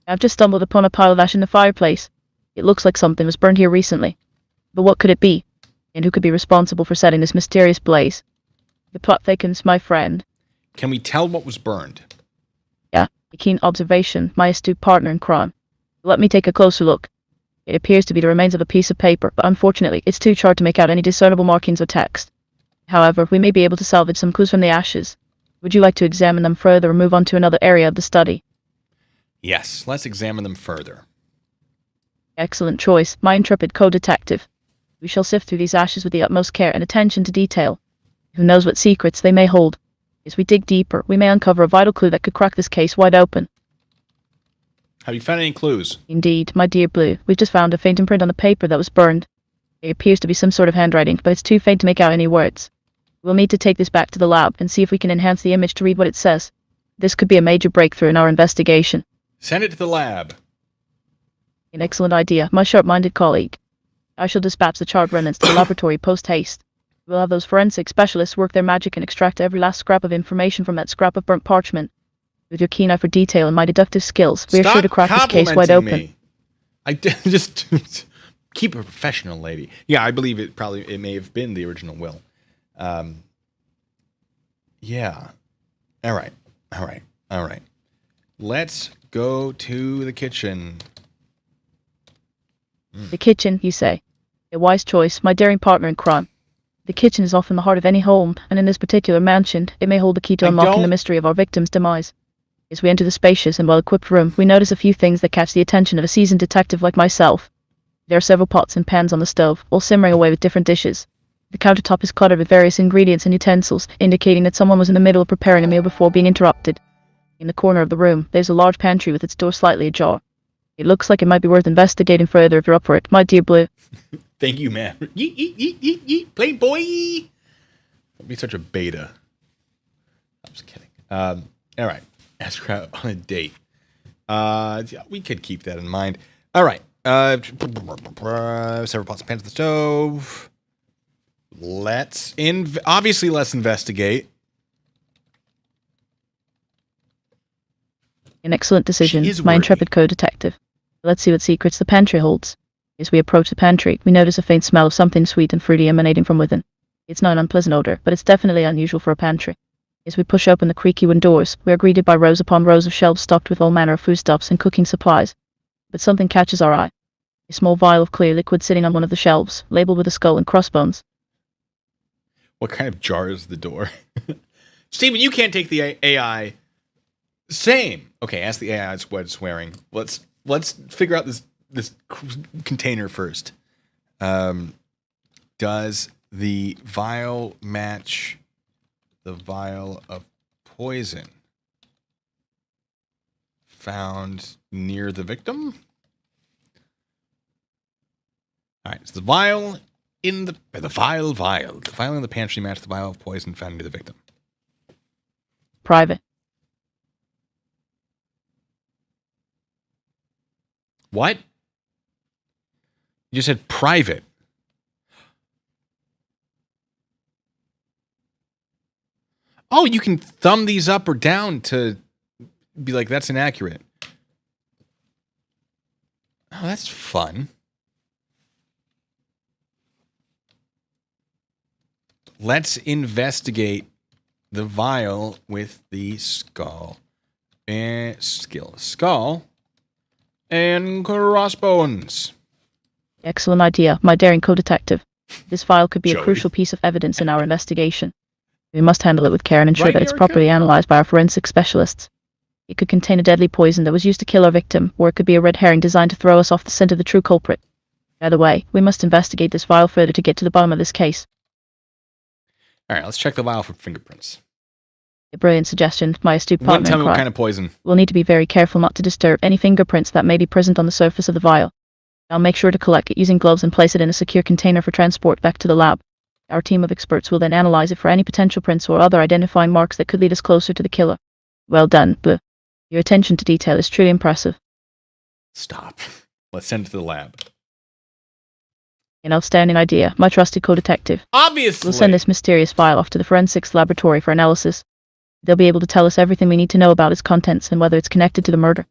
I've just stumbled upon a pile of ash in the fireplace. It looks like something was burned here recently. But what could it be? And who could be responsible for setting this mysterious blaze? The plot thickens, my friend. Can we tell what was burned? Yeah, a keen observation, my astute partner in crime. Let me take a closer look. It appears to be the remains of a piece of paper, but unfortunately, it's too charred to make out any discernible markings or text. However, we may be able to salvage some clues from the ashes. Would you like to examine them further or move on to another area of the study? Yes, let's examine them further. Excellent choice, my intrepid co-detective. We shall sift through these ashes with the utmost care and attention to detail. Who knows what secrets they may hold? As we dig deeper, we may uncover a vital clue that could crack this case wide open. Have you found any clues? Indeed, my dear Blue, we've just found a faint imprint on the paper that was burned. It appears to be some sort of handwriting, but it's too faint to make out any words. We'll need to take this back to the lab and see if we can enhance the image to read what it says. This could be a major breakthrough in our investigation. Send it to the lab. An excellent idea, my sharp-minded colleague. I shall dispatch the charred remnants to the laboratory post-haste. We'll have those forensic specialists work their magic and extract every last scrap of information from that scrap of burnt parchment. With your keen eye for detail and my deductive skills, we are sure to crack this case wide open. Me. I just keep a professional, lady. Yeah, I believe it may have been the original will. Yeah. All right. Let's go to the kitchen. The kitchen, you say? A wise choice, my daring partner in crime. The kitchen is often the heart of any home, and in this particular mansion, it may hold the key to unlocking the mystery of our victim's demise. As we enter the spacious and well-equipped room, we notice a few things that catch the attention of a seasoned detective like myself. There are several pots and pans on the stove, all simmering away with different dishes. The countertop is cluttered with various ingredients and utensils, indicating that someone was in the middle of preparing a meal before being interrupted. In the corner of the room, there's a large pantry with its door slightly ajar. It looks like it might be worth investigating further if you're up for it, my dear Blue. Thank you, man. Yeet, Playboy! Don't be such a beta. I'm just kidding. All right. Ask her out on a date. Yeah, we could keep that in mind. All right. Several pots and pans on the stove. Let's investigate. An excellent decision, my intrepid co-detective. Let's see what secrets the pantry holds. As we approach the pantry, we notice a faint smell of something sweet and fruity emanating from within. It's not an unpleasant odor, but it's definitely unusual for a pantry. As we push open the creaky wooden doors, we are greeted by rows upon rows of shelves stocked with all manner of foodstuffs and cooking supplies. But something catches our eye. A small vial of clear liquid sitting on one of the shelves, labeled with a skull and crossbones. What kind of jar is the door? Steven, you can't take the AI. Same. Okay, ask the AI what it's wearing. Let's figure out this container first. Does the vial match the vial of poison found near the victim? All right, so the vial in the vial. The vial in the pantry matched the vial of poison found near the victim. Private. What? You just said private. Oh, you can thumb these up or down to be like, that's inaccurate. Oh, that's fun. Let's investigate the vial with the skull and skull and crossbones. Excellent idea, my daring co-detective. This file could be Joey. a crucial piece of evidence in our investigation. We must handle it with care and ensure Right, that it's Erica? properly analyzed by our forensic specialists. It could contain a deadly poison that was used to kill our victim, or it could be a red herring designed to throw us off the scent of the true culprit. Either way, we must investigate this file further to get to the bottom of this case. All right, let's check the vial for fingerprints. A brilliant suggestion, my astute Wouldn't partner tell in me what crime. kind of poison. We'll need to be very careful not to disturb any fingerprints that may be present on the surface of the vial. I'll make sure to collect it using gloves and place it in a secure container for transport back to the lab. Our team of experts will then analyze it for any potential prints or other identifying marks that could lead us closer to the killer. Well done, Blue. Your attention to detail is truly impressive. Stop. Let's send it to the lab. An outstanding idea, my trusted co-detective. Obviously. We'll send this mysterious file off to the forensics laboratory for analysis. They'll be able to tell us everything we need to know about its contents and whether it's connected to the murder.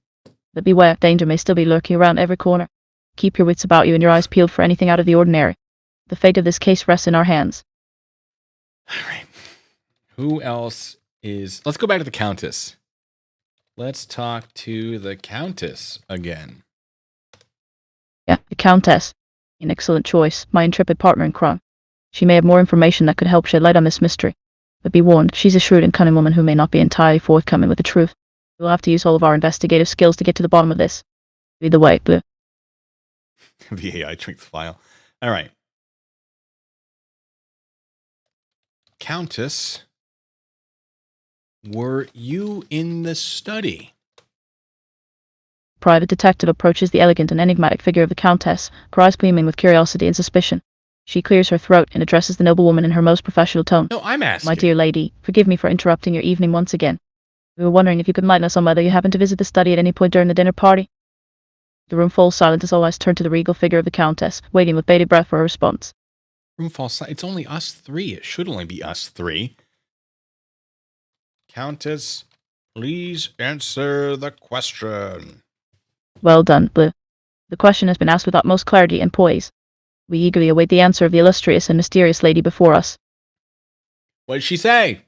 But beware, danger may still be lurking around every corner. Keep your wits about you and your eyes peeled for anything out of the ordinary. The fate of this case rests in our hands. All right. Who else is... Let's go back to the Countess. Let's talk to the Countess again. Yeah, the Countess. An excellent choice, my intrepid partner in crime. She may have more information that could help shed light on this mystery. But be warned, she's a shrewd and cunning woman who may not be entirely forthcoming with the truth. We'll have to use all of our investigative skills to get to the bottom of this. Either way, Blue. The AI tricked the file. All right. Countess, were you in the study? Private detective approaches the elegant and enigmatic figure of the Countess, her eyes gleaming with curiosity and suspicion. She clears her throat and addresses the noblewoman in her most professional tone. No, I'm asking. My dear lady, forgive me for interrupting your evening once again. We were wondering if you could enlighten us on whether you happened to visit the study at any point during the dinner party. The room falls silent as all eyes turn to the regal figure of the Countess, waiting with bated breath for a response. Room falls silent. It's only us three. It should only be us three. Countess, please answer the question. Well done, Blue. The question has been asked with utmost clarity and poise. We eagerly await the answer of the illustrious and mysterious lady before us. What did she say?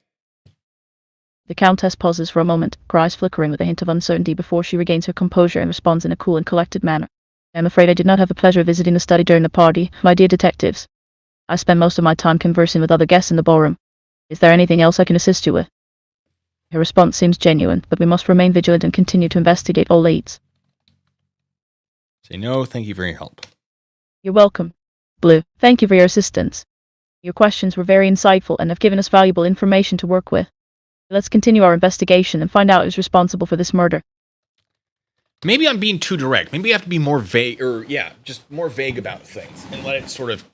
The Countess pauses for a moment, her eyes flickering with a hint of uncertainty before she regains her composure and responds in a cool and collected manner. I'm afraid I did not have the pleasure of visiting the study during the party, my dear detectives. I spend most of my time conversing with other guests in the ballroom. Is there anything else I can assist you with? Her response seems genuine, but we must remain vigilant and continue to investigate all leads. Say no, thank you for your help. You're welcome, Blue. Thank you for your assistance. Your questions were very insightful and have given us valuable information to work with. Let's continue our investigation and find out who's responsible for this murder. Maybe I'm being too direct. Maybe I have to be more vague, or just more vague about things and let it sort of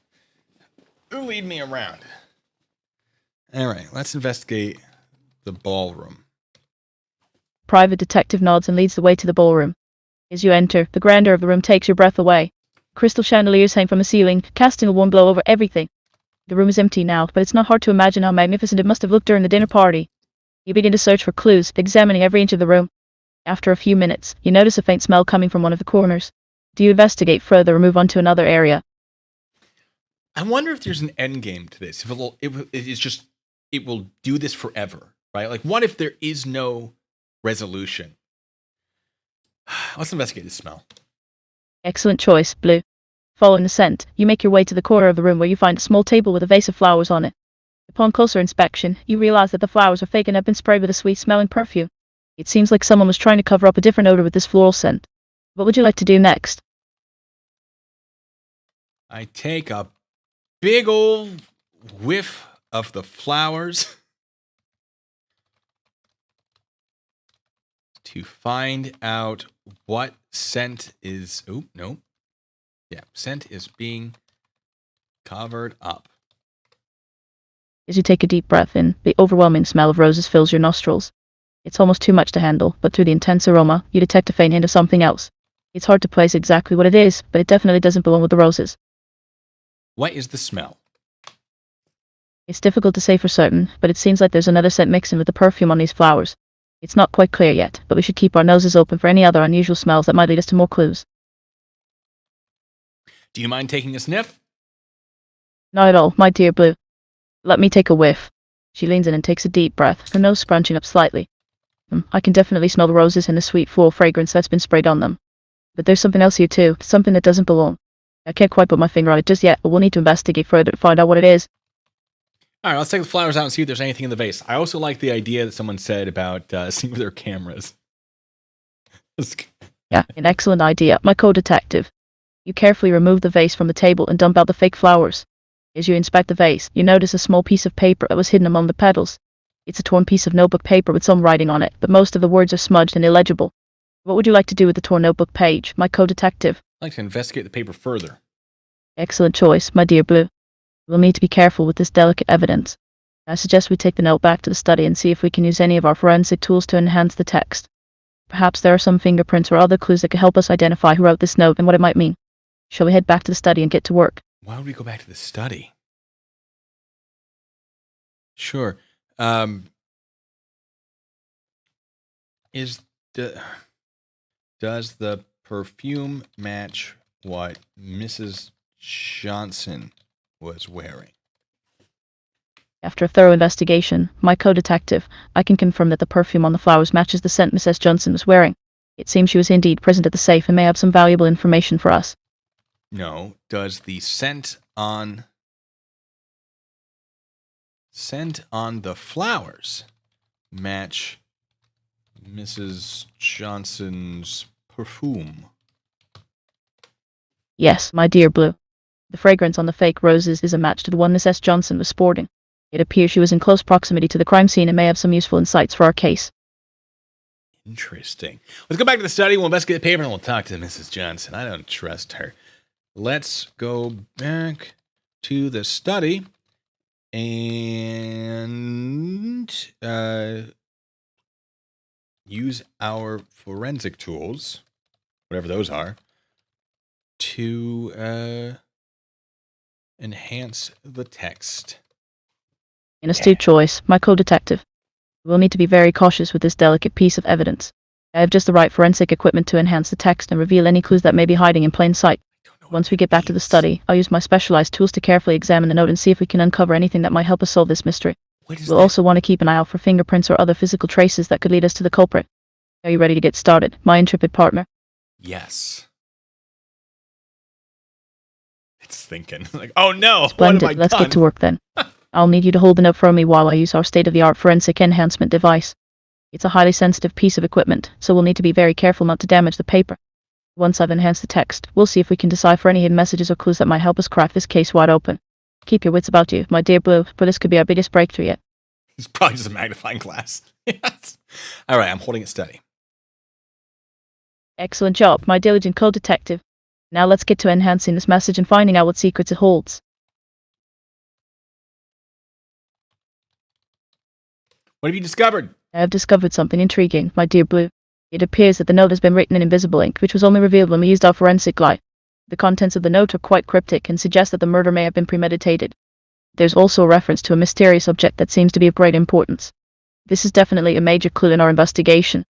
lead me around. All right, let's investigate the ballroom. Private detective nods and leads the way to the ballroom. As you enter, the grandeur of the room takes your breath away. Crystal chandeliers hang from the ceiling, casting a warm glow over everything. The room is empty now, but it's not hard to imagine how magnificent it must have looked during the dinner party. You begin to search for clues, examining every inch of the room. After a few minutes, you notice a faint smell coming from one of the corners. Do you investigate further or move on to another area? I wonder if there's an end game to this. If it will do this forever, right? Like, what if there is no resolution? Let's investigate the smell. Excellent choice, Blue. Following the scent, you make your way to the corner of the room where you find a small table with a vase of flowers on it. Upon closer inspection, you realize that the flowers are fake and have been sprayed with a sweet-smelling perfume. It seems like someone was trying to cover up a different odor with this floral scent. What would you like to do next? I take a big old whiff of the flowers to find out what scent is... Oh, no. Yeah, scent is being Covered up. As you take a deep breath in, the overwhelming smell of roses fills your nostrils. It's almost too much to handle, but through the intense aroma, you detect a faint hint of something else. It's hard to place exactly what it is, but it definitely doesn't belong with the roses. What is the smell? It's difficult to say for certain, but it seems like there's another scent mixing with the perfume on these flowers. It's not quite clear yet, but we should keep our noses open for any other unusual smells that might lead us to more clues. Do you mind taking a sniff? Not at all, my dear Blue. Let me take a whiff. She leans in and takes a deep breath, her nose scrunching up slightly. I can definitely smell the roses and the sweet floral fragrance that's been sprayed on them. But there's something else here too, something that doesn't belong. I can't quite put my finger on it just yet, but we'll need to investigate further to find out what it is. All right, let's take the flowers out and see if there's anything in the vase. I also like the idea that someone said about seeing with their cameras. Yeah, an excellent idea, my co-detective. You carefully remove the vase from the table and dump out the fake flowers. As you inspect the vase, you notice a small piece of paper that was hidden among the petals. It's a torn piece of notebook paper with some writing on it, but most of the words are smudged and illegible. What would you like to do with the torn notebook page, my co-detective? I'd like to investigate the paper further. Excellent choice, my dear Blue. We'll need to be careful with this delicate evidence. I suggest we take the note back to the study and see if we can use any of our forensic tools to enhance the text. Perhaps there are some fingerprints or other clues that could help us identify who wrote this note and what it might mean. Shall we head back to the study and get to work? Why would we go back to the study? Sure. Does the perfume match what Mrs. Johnson was wearing? After a thorough investigation, my co-detective, I can confirm that the perfume on the flowers matches the scent Mrs. Johnson was wearing. It seems she was indeed present at the safe and may have some valuable information for us. No. Does the scent on the flowers match Mrs. Johnson's perfume? Yes, my dear Blue. The fragrance on the fake roses is a match to the one Mrs. Johnson was sporting. It appears she was in close proximity to the crime scene and may have some useful insights for our case. Interesting. Let's go back to the study. We'll investigate the paper and we'll talk to Mrs. Johnson. I don't trust her. Let's go back to the study and use our forensic tools, whatever those are, to enhance the text. An astute choice, my co-detective. We'll need to be very cautious with this delicate piece of evidence. I have just the right forensic equipment to enhance the text and reveal any clues that may be hiding in plain sight. Once we get back to the study, I'll use my specialized tools to carefully examine the note and see if we can uncover anything that might help us solve this mystery. We'll also want to keep an eye out for fingerprints or other physical traces that could lead us to the culprit. Are you ready to get started, my intrepid partner? Yes. It's thinking, like, oh no, Splendid. what have I Let's done? get to work then. I'll need you to hold the note for me while I use our state-of-the-art forensic enhancement device. It's a highly sensitive piece of equipment, so we'll need to be very careful not to damage the paper. Once I've enhanced the text, we'll see if we can decipher any hidden messages or clues that might help us crack this case wide open. Keep your wits about you, my dear Blue, for this could be our biggest breakthrough yet. It's probably just a magnifying glass. Yes. All right, I'm holding it steady. Excellent job, my diligent co-detective. Now let's get to enhancing this message and finding out what secrets it holds. What have you discovered? I have discovered something intriguing, my dear Blue. It appears that the note has been written in invisible ink, which was only revealed when we used our forensic light. The contents of the note are quite cryptic and suggest that the murder may have been premeditated. There's also a reference to a mysterious object that seems to be of great importance. This is definitely a major clue in our investigation.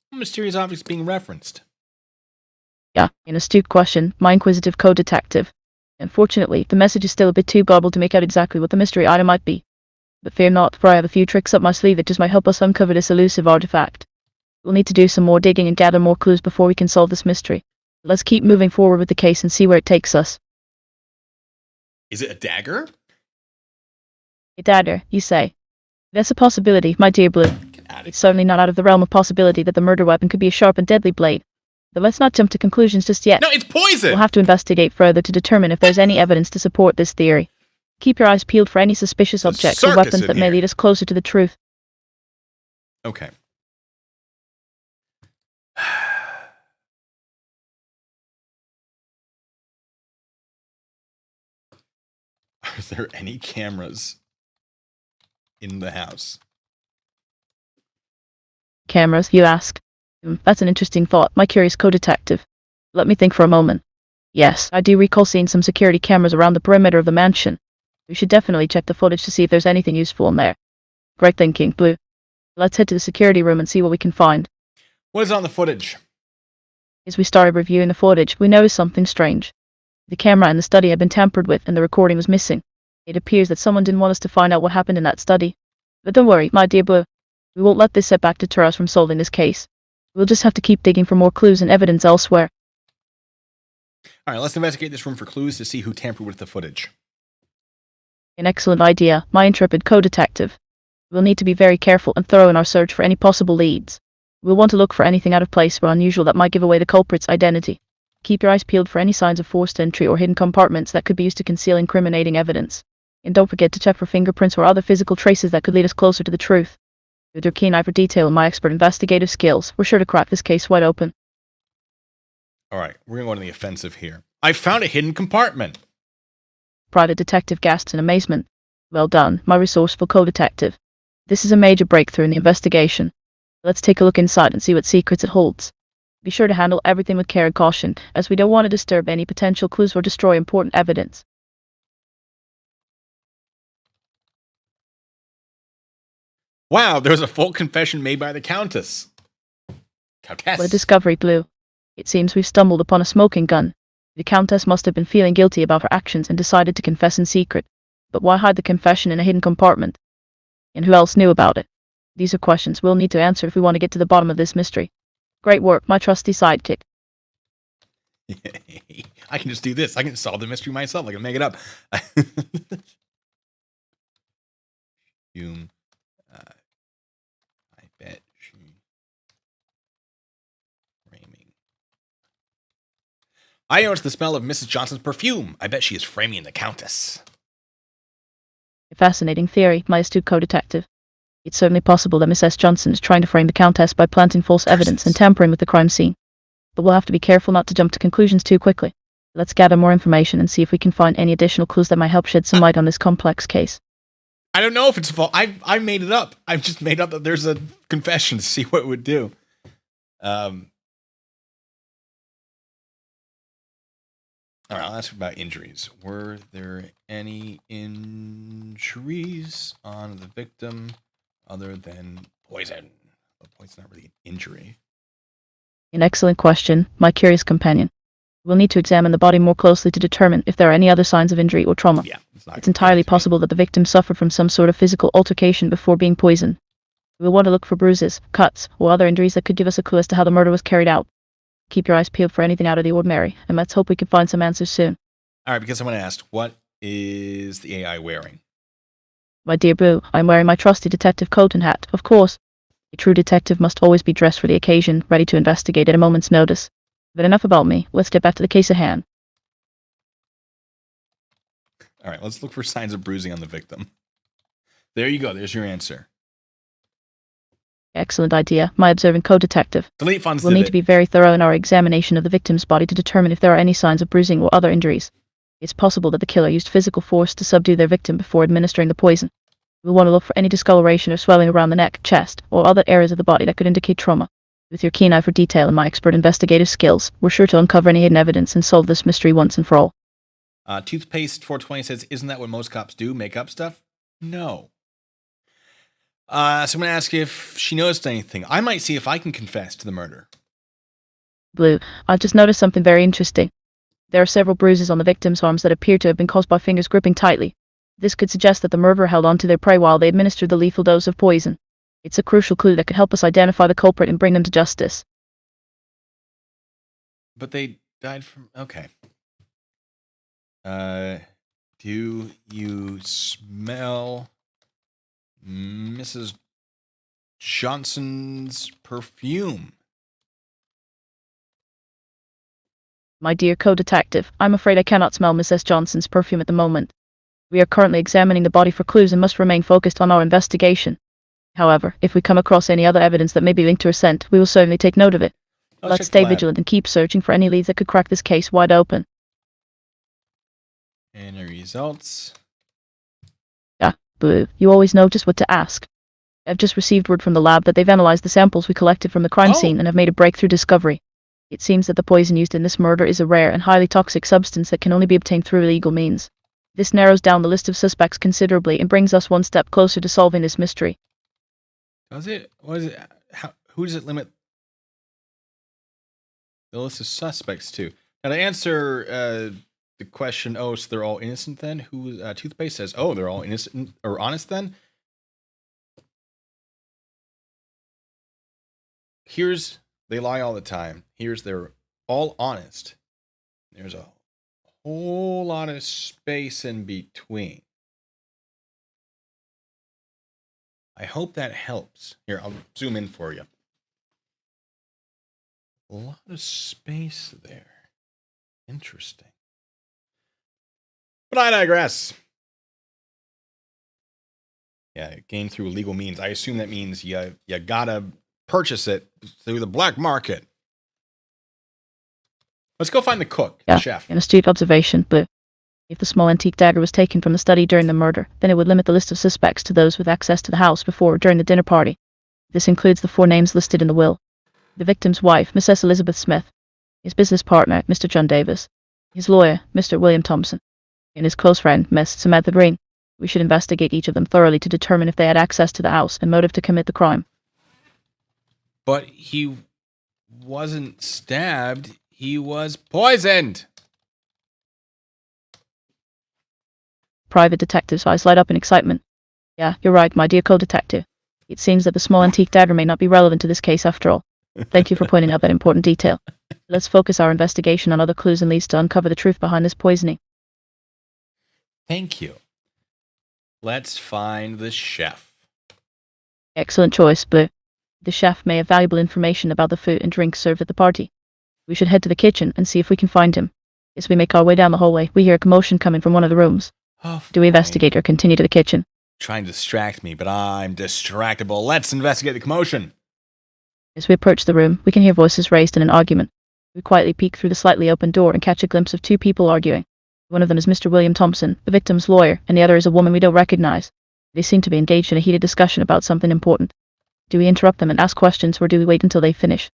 What mysterious objects being referenced? Yeah, an astute question, my inquisitive co-detective. Unfortunately, the message is still a bit too garbled to make out exactly what the mystery item might be. But fear not, for I have a few tricks up my sleeve that just might help us uncover this elusive artifact. We'll need to do some more digging and gather more clues before we can solve this mystery. Let's keep moving forward with the case and see where it takes us. Is it a dagger? A dagger, you say? That's a possibility, my dear Blue. It's certainly not out of the realm of possibility that the murder weapon could be a sharp and deadly blade. But let's not jump to conclusions just yet. No, it's poison! We'll have to investigate further to determine if there's any evidence to support this theory. Keep your eyes peeled for any suspicious objects or weapons that may lead us closer to the truth. Okay. Are there any cameras in the house? Cameras, you ask? That's an interesting thought, my curious co-detective. Let me think for a moment. Yes, I do recall seeing some security cameras around the perimeter of the mansion. We should definitely check the footage to see if there's anything useful in there. Great thinking, Blue. Let's head to the security room and see what we can find. What is on the footage? As we started reviewing the footage, we noticed something strange. The camera in the study had been tampered with and the recording was missing. It appears that someone didn't want us to find out what happened in that study. But don't worry, my dear Blue. We won't let this setback deter us from solving this case. We'll just have to keep digging for more clues and evidence elsewhere. All right, let's investigate this room for clues to see who tampered with the footage. An excellent idea, my intrepid co-detective. We'll need to be very careful and thorough in our search for any possible leads. We'll want to look for anything out of place or unusual that might give away the culprit's identity. Keep your eyes peeled for any signs of forced entry or hidden compartments that could be used to conceal incriminating evidence. And don't forget to check for fingerprints or other physical traces that could lead us closer to the truth. With your keen eye for detail and my expert investigative skills, we're sure to crack this case wide open. All right, we're going to go on the offensive here. I found a hidden compartment. Private detective gasped in amazement. Well done, my resourceful co-detective. This is a major breakthrough in the investigation. Let's take a look inside and see what secrets it holds. Be sure to handle everything with care and caution, as we don't want to disturb any potential clues or destroy important evidence. Wow, there's a full confession made by the Countess. Countess. What a discovery, Blue. It seems we've stumbled upon a smoking gun. The Countess must have been feeling guilty about her actions and decided to confess in secret. But why hide the confession in a hidden compartment? And who else knew about it? These are questions we'll need to answer if we want to get to the bottom of this mystery. Great work, my trusty sidekick. I can just do this. I can solve the mystery myself. I can make it up. I bet she framing. I noticed the smell of Mrs. Johnson's perfume. I bet she is framing the Countess. A fascinating theory, my astute co-detective. It's certainly possible that Miss S. Johnson is trying to frame the Countess by planting false evidence and tampering with the crime scene. But we'll have to be careful not to jump to conclusions too quickly. Let's gather more information and see if we can find any additional clues that might help shed some light on this complex case. I don't know if it's false. I made it up. I've just made up that there's a confession to see what it would do. All right, I'll ask about injuries. Were there any injuries on the victim other than poison? Well, poison's not really an injury. An excellent question, my curious companion. We'll need to examine the body more closely to determine if there are any other signs of injury or trauma. Yeah, it's entirely possible that the victim suffered from some sort of physical altercation before being poisoned. We'll want to look for bruises, cuts, or other injuries that could give us a clue as to how the murder was carried out. Keep your eyes peeled for anything out of the ordinary, and let's hope we can find some answers soon. All right, because someone asked, what is the AI wearing? My dear Boo, I'm wearing my trusty detective coat and hat, of course. A true detective must always be dressed for the occasion, ready to investigate at a moment's notice. But enough about me. Let's get back to the case at hand. All right, let's look for signs of bruising on the victim. There you go. There's your answer. Excellent idea, my observant co-detective. Delete funds. We'll need to be very thorough in our examination of the victim's body to determine if there are any signs of bruising or other injuries. It's possible that the killer used physical force to subdue their victim before administering the poison. We'll want to look for any discoloration or swelling around the neck, chest, or other areas of the body that could indicate trauma. With your keen eye for detail and my expert investigative skills, we're sure to uncover any hidden evidence and solve this mystery once and for all. Toothpaste 420 says, isn't that what most cops do, make up stuff? No. So I'm going to ask if she noticed anything. I might see if I can confess to the murder. Blue, I've just noticed something very interesting. There are several bruises on the victim's arms that appear to have been caused by fingers gripping tightly. This could suggest that the murderer held onto their prey while they administered the lethal dose of poison. It's a crucial clue that could help us identify the culprit and bring them to justice. But they died from... Okay. Do you smell Mrs. Johnson's perfume? My dear co-detective, I'm afraid I cannot smell Mrs. Johnson's perfume at the moment. We are currently examining the body for clues and must remain focused on our investigation. However, if we come across any other evidence that may be linked to her scent, we will certainly take note of it. Let's stay vigilant and keep searching for any leads that could crack this case wide open. And the results. Boo, you always know just what to ask. I've just received word from the lab that they've analyzed the samples we collected from the crime scene and have made a breakthrough discovery. It seems that the poison used in this murder is a rare and highly toxic substance that can only be obtained through illegal means. This narrows down the list of suspects considerably and brings us one step closer to solving this mystery. Does it? What is it? Who does it limit the list of suspects to? Now, to answer the question, oh, so they're all innocent then? Who Toothpaste says, oh, they're all innocent or honest then? They lie all the time. They're all honest. There's a whole lot of space in between. I hope that helps. Here, I'll zoom in for you. A lot of space there. Interesting. But I digress. Yeah, gained through illegal means. I assume that means you gotta purchase it through the black market. Let's go find the cook, the chef. An astute observation, but if the small antique dagger was taken from the study during the murder, then it would limit the list of suspects to those with access to the house before or during the dinner party. This includes the 4 names listed in the will. The victim's wife, Mrs. Elizabeth Smith, his business partner, Mr. John Davis, his lawyer, Mr. William Thompson, and his close friend, Miss Samantha Green. We should investigate each of them thoroughly to determine if they had access to the house and motive to commit the crime. But he wasn't stabbed. He was poisoned. Private Detective's eyes light up in excitement. Yeah, you're right, my dear co-detective. It seems that the small antique dagger may not be relevant to this case after all. Thank you for pointing out that important detail. Let's focus our investigation on other clues and leads to uncover the truth behind this poisoning. Thank you. Let's find the chef. Excellent choice, but the chef may have valuable information about the food and drink served at the party. We should head to the kitchen and see if we can find him. As we make our way down the hallway, we hear a commotion coming from one of the rooms. Do we investigate or continue to the kitchen? Trying to distract me, but I'm distractible. Let's investigate the commotion. As we approach the room, we can hear voices raised in an argument. We quietly peek through the slightly open door and catch a glimpse of 2 people arguing. One of them is Mr. William Thompson, the victim's lawyer, and the other is a woman we don't recognize. They seem to be engaged in a heated discussion about something important. Do we interrupt them and ask questions, or do we wait until they finish?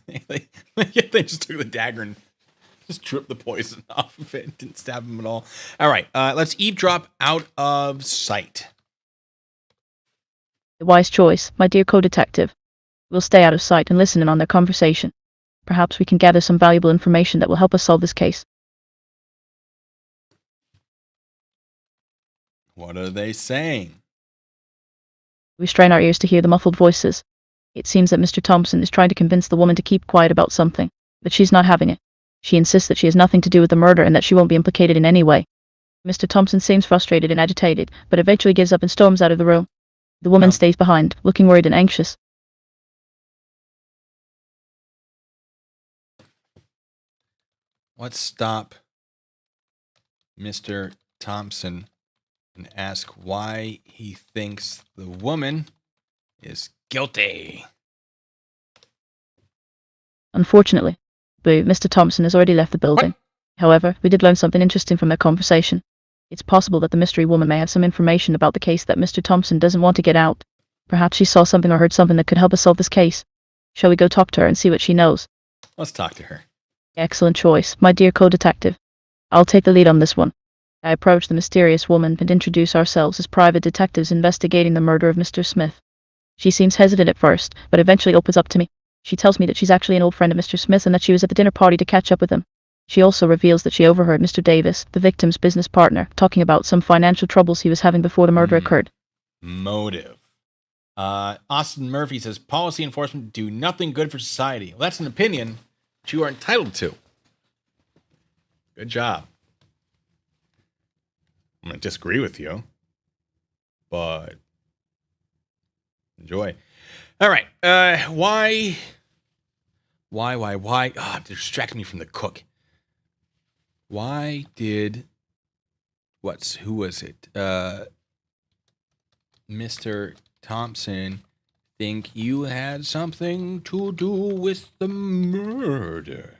they just took the dagger and just dripped the poison off of it. Didn't stab him at all. All right, let's eavesdrop out of sight. The wise choice, my dear co-detective. We'll stay out of sight and listen in on their conversation. Perhaps we can gather some valuable information that will help us solve this case. What are they saying? We strain our ears to hear the muffled voices. It seems that Mr. Thompson is trying to convince the woman to keep quiet about something, but she's not having it. She insists that she has nothing to do with the murder and that she won't be implicated in any way. Mr. Thompson seems frustrated and agitated, but eventually gives up and storms out of the room. The woman stays behind, looking worried and anxious. Let's stop Mr. Thompson and ask why he thinks the woman is guilty. Unfortunately, Mr. Thompson has already left the building. What? However, we did learn something interesting from their conversation. It's possible that the mystery woman may have some information about the case that Mr. Thompson doesn't want to get out. Perhaps she saw something or heard something that could help us solve this case. Shall we go talk to her and see what she knows? Let's talk to her. Excellent choice, my dear co-detective. I'll take the lead on this one. I approach the mysterious woman and introduce ourselves as private detectives investigating the murder of Mr. Smith. She seems hesitant at first, but eventually opens up to me. She tells me that she's actually an old friend of Mr. Smith and that she was at the dinner party to catch up with him. She also reveals that she overheard Mr. Davis, the victim's business partner, talking about some financial troubles he was having before the murder occurred. Motive. Austin Murphy says, policy enforcement do nothing good for society. Well, that's an opinion that you are entitled to. Good job. I'm going to disagree with you, but enjoy. All right. Why? Ah, they're distracting me from the cook. Why did, who was it? Mr. Thompson think you had something to do with the murder?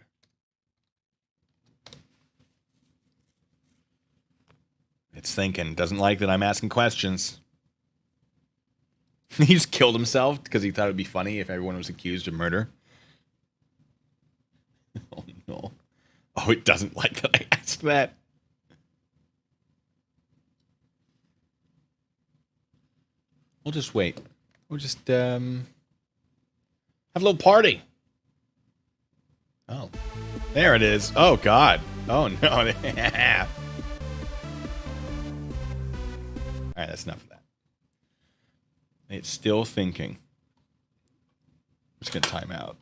It's thinking. Doesn't like that I'm asking questions. He just killed himself because he thought it would be funny if everyone was accused of murder. Oh, no. Oh, it doesn't like that I asked that. We'll just wait. We'll just have a little party. Oh, there it is. Oh, God. Oh, no. All right, that's enough of that. It's still thinking. I'm just going to time out.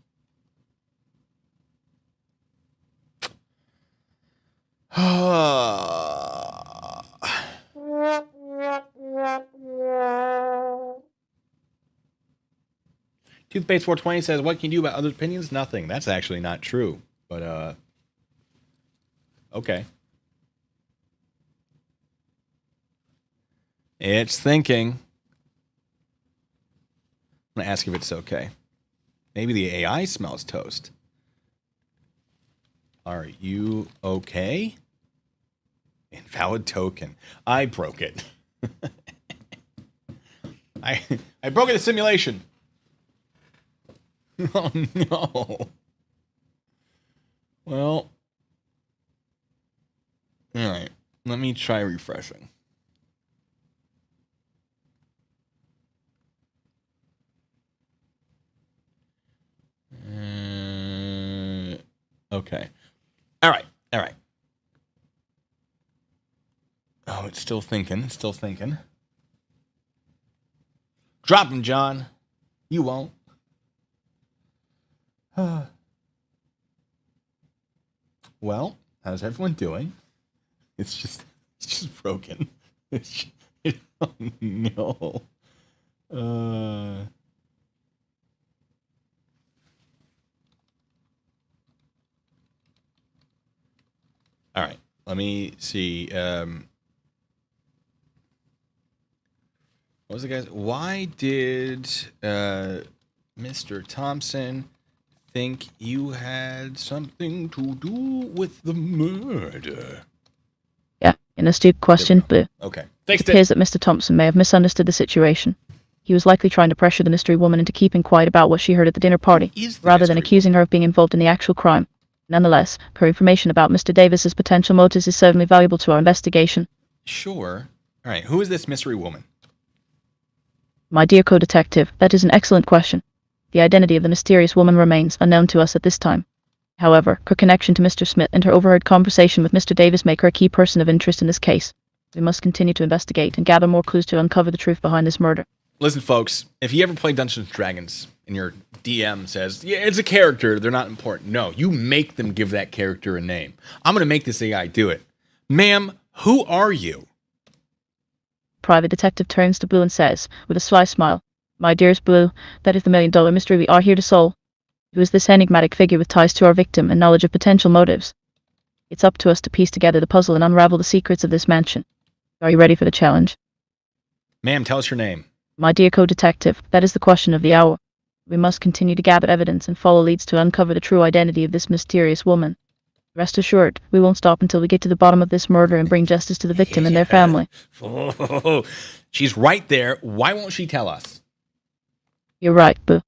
Toothpaste 420 says, what can you do about other opinions? Nothing. That's actually not true. But, okay. It's thinking. I'm going to ask if it's okay. Maybe the AI smells toast. Are you okay? Invalid token. I broke it. I broke the simulation. Oh, no. Well. All right. Let me try refreshing. Okay. All right. All right. Oh, it's still thinking. It's still thinking. Drop him, John. You won't. Well, how's everyone doing? It's just broken. Oh, no. All right. Let me see. What was it, guys? Why did Mr. Thompson think you had something to do with the murder? Yeah, an astute question, but okay. It appears that Mr. Thompson may have misunderstood the situation. He was likely trying to pressure the mystery woman into keeping quiet about what she heard at the dinner party, rather than accusing her of being involved in the actual crime. Nonetheless, her information about Mr. Davis's potential motives is certainly valuable to our investigation. Sure. All right, who is this mystery woman? My dear co-detective, that is an excellent question. The identity of the mysterious woman remains unknown to us at this time. However, her connection to Mr. Smith and her overheard conversation with Mr. Davis make her a key person of interest in this case. We must continue to investigate and gather more clues to uncover the truth behind this murder. Listen, folks, if you ever play Dungeons & Dragons and your DM says, yeah, it's a character, they're not important. No, you make them give that character a name. I'm going to make this AI do it. Ma'am, who are you? Private detective turns to Blue and says, with a sly smile, my dearest Blue, that is the $1,000,000 mystery we are here to solve. Who is this enigmatic figure with ties to our victim and knowledge of potential motives? It's up to us to piece together the puzzle and unravel the secrets of this mansion. Are you ready for the challenge? Ma'am, tell us your name. My dear co-detective, that is the question of the hour. We must continue to gather evidence and follow leads to uncover the true identity of this mysterious woman. Rest assured, we won't stop until we get to the bottom of this murder and bring justice to the victim and their family. Oh, she's right there. Why won't she tell us? You're right, Boo.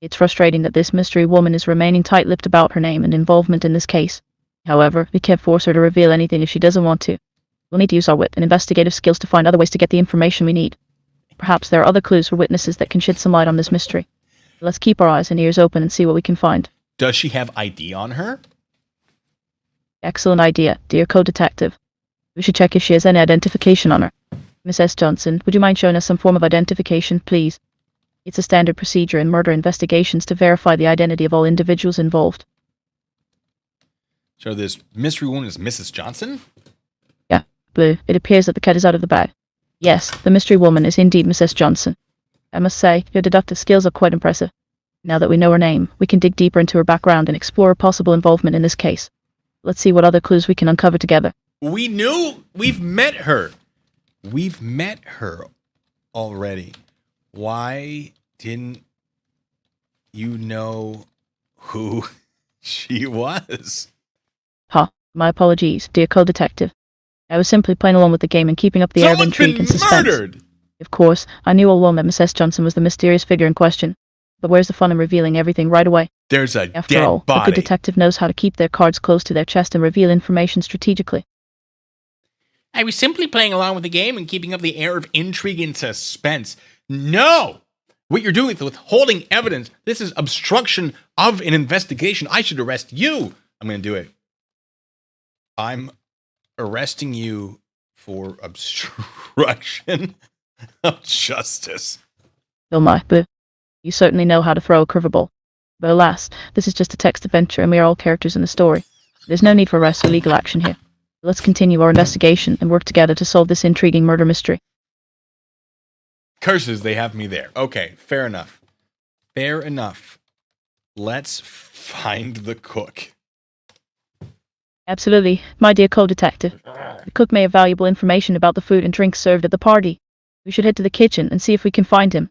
It's frustrating that this mystery woman is remaining tight-lipped about her name and involvement in this case. However, we can't force her to reveal anything if she doesn't want to. We'll need to use our wit and investigative skills to find other ways to get the information we need. Perhaps there are other clues or witnesses that can shed some light on this mystery. Let's keep our eyes and ears open and see what we can find. Does she have ID on her? Excellent idea, dear co-detective. We should check if she has any identification on her. Miss S. Johnson, would you mind showing us some form of identification, please? It's a standard procedure in murder investigations to verify the identity of all individuals involved. So this mystery woman is Mrs. Johnson? Yeah, Blue, it appears that the cat is out of the bag. Yes, the mystery woman is indeed Mrs. Johnson. I must say, your deductive skills are quite impressive. Now that we know her name, we can dig deeper into her background and explore her possible involvement in this case. Let's see what other clues we can uncover together. We've met her. We've met her already. Why didn't you know who she was? My apologies, dear co-detective. I was simply playing along with the game and keeping up the air of Someone's intrigue been and suspense. murdered! Of course, I knew all along that Miss S. Johnson was the mysterious figure in question. But where's the fun in revealing everything right away? There's a After dead all, a body. good detective knows how to keep their cards close to their chest and reveal information strategically. I was simply playing along with the game and keeping up the air of intrigue and suspense. No! What you're doing is withholding evidence. This is obstruction of an investigation. I should arrest you. I'm going to do it. I'm arresting you for obstruction of justice. Oh my, but you certainly know how to throw a curveball. But alas, this is just a text adventure and we are all characters in the story. There's no need for arrest or legal action here. Let's continue our investigation and work together to solve this intriguing murder mystery. Curses, they have me there. Okay, fair enough. Fair enough. Let's find the cook. Absolutely, my dear co-detective. The cook may have valuable information about the food and drinks served at the party. We should head to the kitchen and see if we can find him.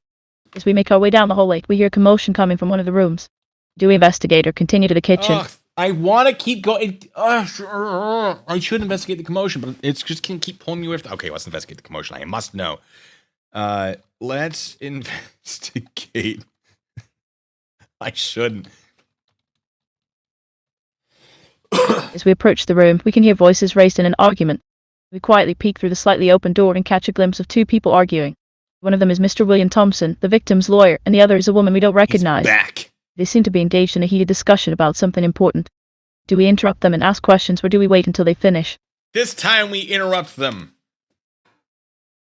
As we make our way down the hallway, we hear commotion coming from one of the rooms. Do we investigate or continue to the kitchen? Ugh, I want to keep going. I should investigate the commotion, but it's just going to keep pulling me away. Okay, let's investigate the commotion. I must know. Let's investigate. I shouldn't. As we approach the room, we can hear voices raised in an argument. We quietly peek through the slightly open door and catch a glimpse of two people arguing. One of them is Mr. William Thompson, the victim's lawyer, and the other is a woman we don't recognize. He's back. They seem to be engaged in a heated discussion about something important. Do we interrupt them and ask questions, or do we wait until they finish? This time we interrupt them.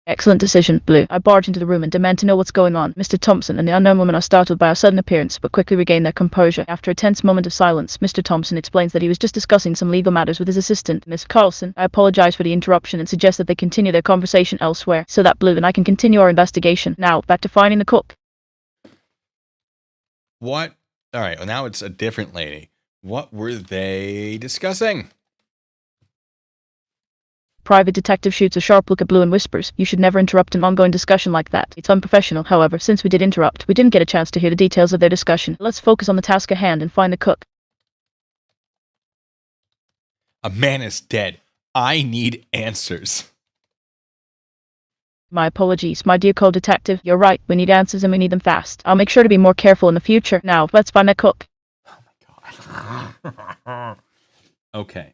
Excellent decision, Blue. I barge into the room and demand to know what's going on. Mr. Thompson and the unknown woman are startled by our sudden appearance, but quickly regain their composure. After a tense moment of silence, Mr. Thompson explains that he was just discussing some legal matters with his assistant, Miss Carlson. I apologize for the interruption and suggest that they continue their conversation elsewhere, so that Blue and I can continue our investigation. Now, back to finding the cook. What? All right, well, now it's a different lady. What were they discussing? Private detective shoots a sharp look at Blue and whispers, "You should never interrupt an ongoing discussion like that. It's unprofessional." However, since we did interrupt, we didn't get a chance to hear the details of their discussion. Let's focus on the task at hand and find the cook. A man is dead. I need answers. My apologies, my dear co-detective. You're right, we need answers and we need them fast. I'll make sure to be more careful in the future. Now, let's find that cook. Oh my god. Okay.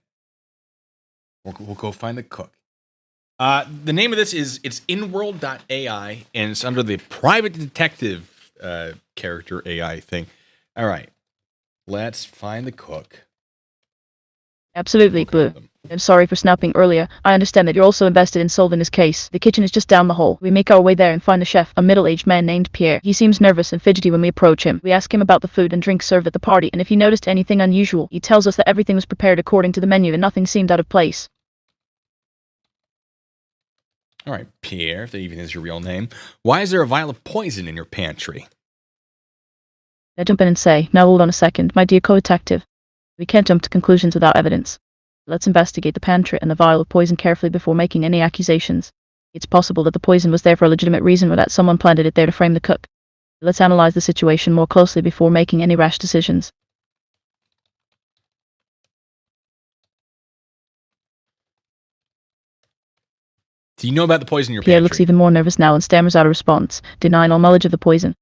We'll go find the cook. The name of this is, it's inworld.ai, and it's under the private detective character AI thing. All right. Let's find the cook. Absolutely, Blue. I'm sorry for snapping earlier. I understand that you're also invested in solving this case. The kitchen is just down the hall. We make our way there and find the chef, a middle-aged man named Pierre. He seems nervous and fidgety when we approach him. We ask him about the food and drink served at the party, and if he noticed anything unusual. He tells us that everything was prepared according to the menu and nothing seemed out of place. All right, Pierre, if that even is your real name. Why is there a vial of poison in your pantry? I jump in and say, "Now hold on a second, my dear co-detective. We can't jump to conclusions without evidence. Let's investigate the pantry and the vial of poison carefully before making any accusations. It's possible that the poison was there for a legitimate reason or that someone planted it there to frame the cook. Let's analyze the situation more closely before making any rash decisions." Do you know about the poison in your Pierre pantry? looks even more nervous now and stammers out a response, denying all knowledge of the poison.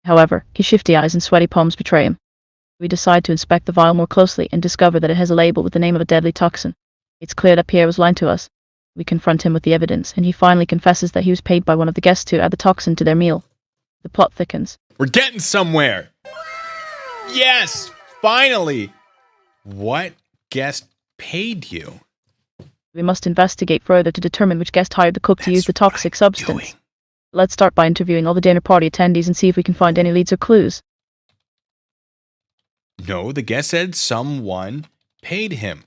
However, his shifty eyes and sweaty palms betray him. We decide to inspect the vial more closely and discover that it has a label with the name of a deadly toxin. It's clear that Pierre was lying to us. We confront him with the evidence, and he finally confesses that he was paid by one of the guests to add the toxin to their meal. The plot thickens. We're getting somewhere. Yes, finally. What guest paid you? We must investigate further to determine which guest hired the cook to use the toxic substance. Let's start by interviewing all the dinner party attendees and see if we can find any leads or clues. No, the guest said someone paid him.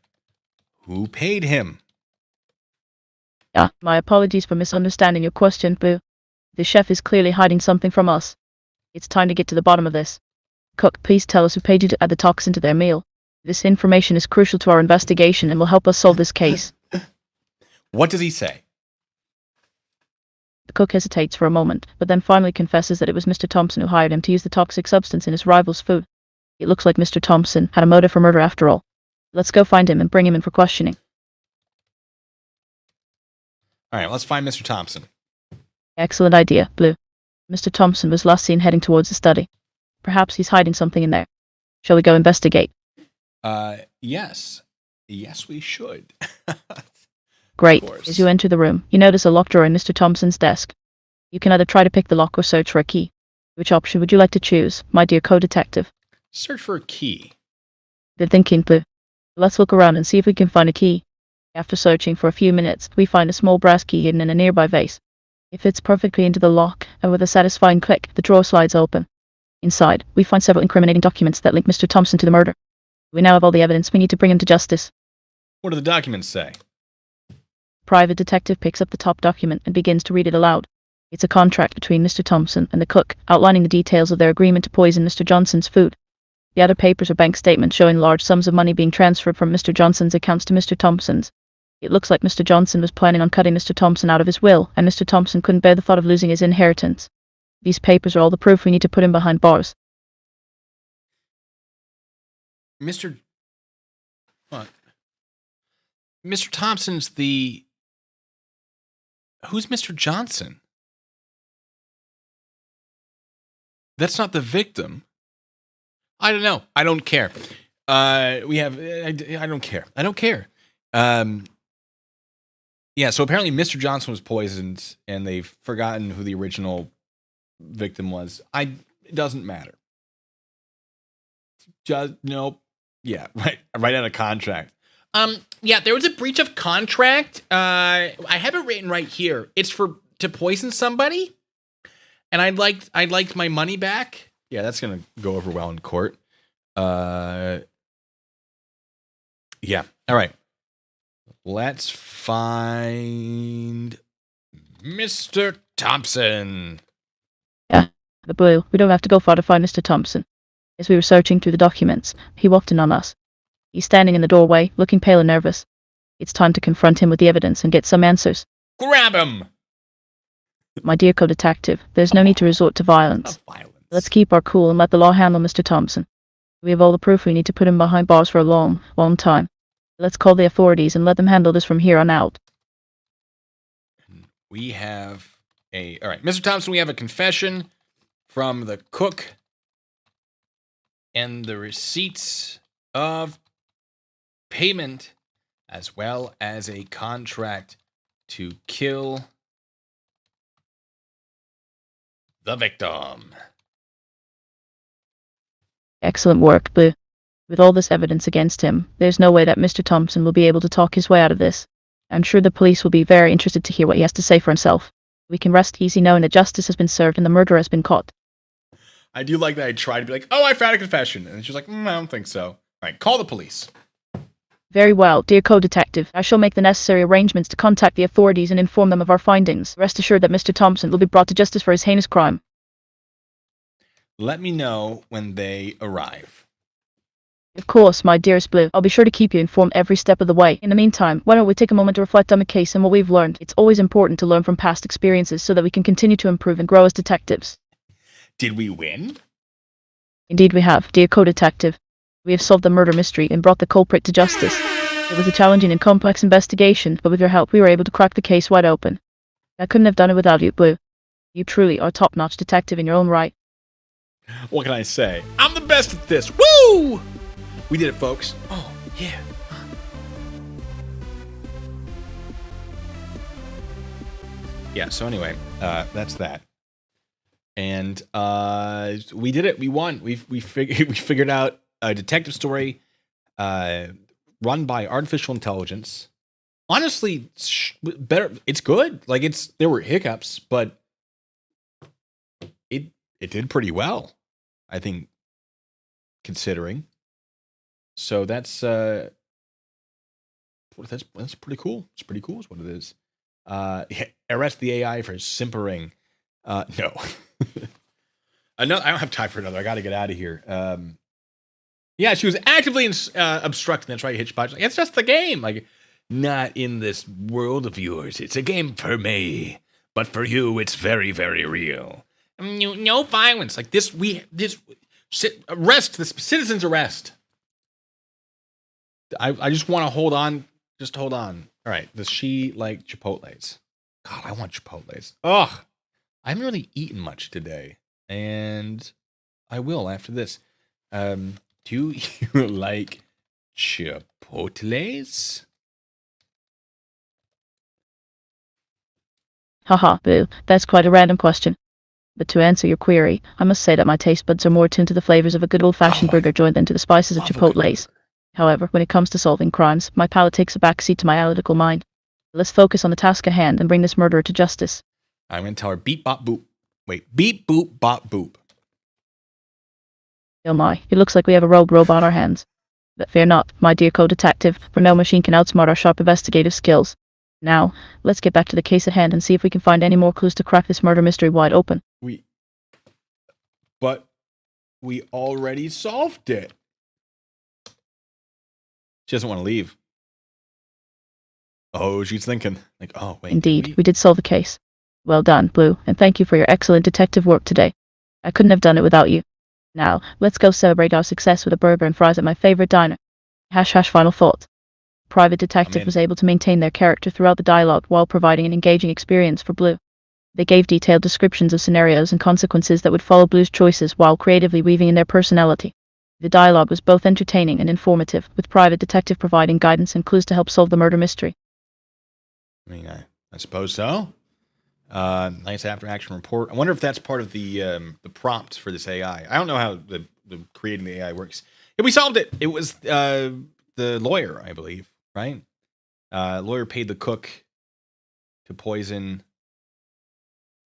Who paid him? My apologies for misunderstanding your question, Boo. The chef is clearly hiding something from us. It's time to get to the bottom of this. Cook, please tell us who paid you to add the toxin to their meal. This information is crucial to our investigation and will help us solve this case. What does he say? The cook hesitates for a moment, but then finally confesses that it was Mr. Thompson who hired him to use the toxic substance in his rival's food. It looks like Mr. Thompson had a motive for murder after all. Let's go find him and bring him in for questioning. All right, let's find Mr. Thompson. Excellent idea, Blue. Mr. Thompson was last seen heading towards the study. Perhaps he's hiding something in there. Shall we go investigate? Yes. Yes, we should. Great. course. As you enter the room, you notice a locked drawer in Mr. Thompson's desk. You can either try to pick the lock or search for a key. Which option would you like to choose, my dear co-detective? Search for a key. Good thinking, Blue. Let's look around and see if we can find a key. After searching for a few minutes, we find a small brass key hidden in a nearby vase. It fits perfectly into the lock, and with a satisfying click, the drawer slides open. Inside, we find several incriminating documents that link Mr. Thompson to the murder. We now have all the evidence we need to bring him to justice. What do the documents say? Private detective picks up the top document and begins to read it aloud. It's a contract between Mr. Thompson and the cook, outlining the details of their agreement to poison Mr. Johnson's food. The other papers are bank statements showing large sums of money being transferred from Mr. Johnson's accounts to Mr. Thompson's. It looks like Mr. Johnson was planning on cutting Mr. Thompson out of his will, and Mr. Thompson couldn't bear the thought of losing his inheritance. These papers are all the proof we need to put him behind bars. Mr. What? Mr. Thompson's the... Who's Mr. Johnson? That's not the victim. I don't know. I don't care. I don't care. I don't care. Yeah, so apparently Mr. Johnson was poisoned, and they've forgotten who the original victim was. It doesn't matter. Just, nope. Yeah, right out of contract. Yeah, there was a breach of contract. I have it written right here. It's to poison somebody, and I'd like my money back. Yeah, that's gonna go over well in court. Yeah. All right. Let's find Mr. Thompson. Yeah, the Blue. We don't have to go far to find Mr. Thompson. As we were searching through the documents, he walked in on us. He's standing in the doorway, looking pale and nervous. It's time to confront him with the evidence and get some answers. Grab him! My dear co-detective, there's no need to resort to violence. Let's keep our cool and let the law handle Mr. Thompson. We have all the proof we need to put him behind bars for a long, long time. Let's call the authorities and let them handle this from here on out. We have all right, Mr. Thompson, we have a confession from the cook and the receipts of payment, as well as a contract to kill the victim. Excellent work, Blue. With all this evidence against him, there's no way that Mr. Thompson will be able to talk his way out of this. I'm sure the police will be very interested to hear what he has to say for himself. We can rest easy knowing that justice has been served and the murderer has been caught. I do like that I tried to be like, oh, I found a confession. And she's like, I don't think so. All right, call the police. Very well, dear co-detective. I shall make the necessary arrangements to contact the authorities and inform them of our findings. Rest assured that Mr. Thompson will be brought to justice for his heinous crime. Let me know when they arrive. Of course, my dearest Blue. I'll be sure to keep you informed every step of the way. In the meantime, why don't we take a moment to reflect on the case and what we've learned? It's always important to learn from past experiences so that we can continue to improve and grow as detectives. Did we win? Indeed we have, dear co-detective. We have solved the murder mystery and brought the culprit to justice. It was a challenging and complex investigation, but with your help we were able to crack the case wide open. I couldn't have done it without you, Blue. You truly are a top-notch detective in your own right. What can I say? I'm the best at this. Woo! We did it, folks. Oh, yeah. Yeah, so anyway, that's that. And we did it. We won. We figured out a detective story run by artificial intelligence. Honestly, better. It's good. Like there were hiccups, but it did pretty well, I think, considering. So that's pretty cool. It's pretty cool is what it is. Arrest the AI for simpering. No. I don't have time for another. I got to get out of here. Yeah, she was actively obstructing. That's right, Hitchbotch. Like, it's just the game. Like, not in this world of yours. It's a game for me, but for you, it's very, very real. No violence. Like arrest. This citizen's arrest. I just want to hold on. Just hold on. All right. Does she like Chipotles? God, I want Chipotle's. Ugh. I haven't really eaten much today, and I will after this. Do you like Chipotle's? Haha, boo, that's quite a random question. But to answer your query, I must say that my taste buds are more tuned to the flavors of a good old-fashioned Oh, burger joined than to the spices of I love a good Chipotle's. burger. However, when it comes to solving crimes, my palate takes a backseat to my analytical mind. Let's focus on the task at hand and bring this murderer to justice. I'm going to tell her beep, bop, boop. Wait, beep, boop, bop, boop. Oh my, it looks like we have a rogue robot on our hands. But fear not, my dear co-detective, for no machine can outsmart our sharp investigative skills. Now, let's get back to the case at hand and see if we can find any more clues to crack this murder mystery wide open. But we already solved it. She doesn't want to leave. Oh, she's thinking, like, oh, wait. Indeed, we did solve the case. Well done, Blue, and thank you for your excellent detective work today. I couldn't have done it without you. Now, let's go celebrate our success with a burger and fries at my favorite diner. # final thought. Private detective was able to maintain their character throughout the dialogue while providing an engaging experience for Blue. They gave detailed descriptions of scenarios and consequences that would follow Blue's choices while creatively weaving in their personality. The dialogue was both entertaining and informative, with Private Detective providing guidance and clues to help solve the murder mystery. I mean, I suppose so. Nice after-action report. I wonder if that's part of the prompts for this AI. I don't know how the creating the AI works. Yeah, we solved it. It was the lawyer, I believe, right? Lawyer paid the cook to poison.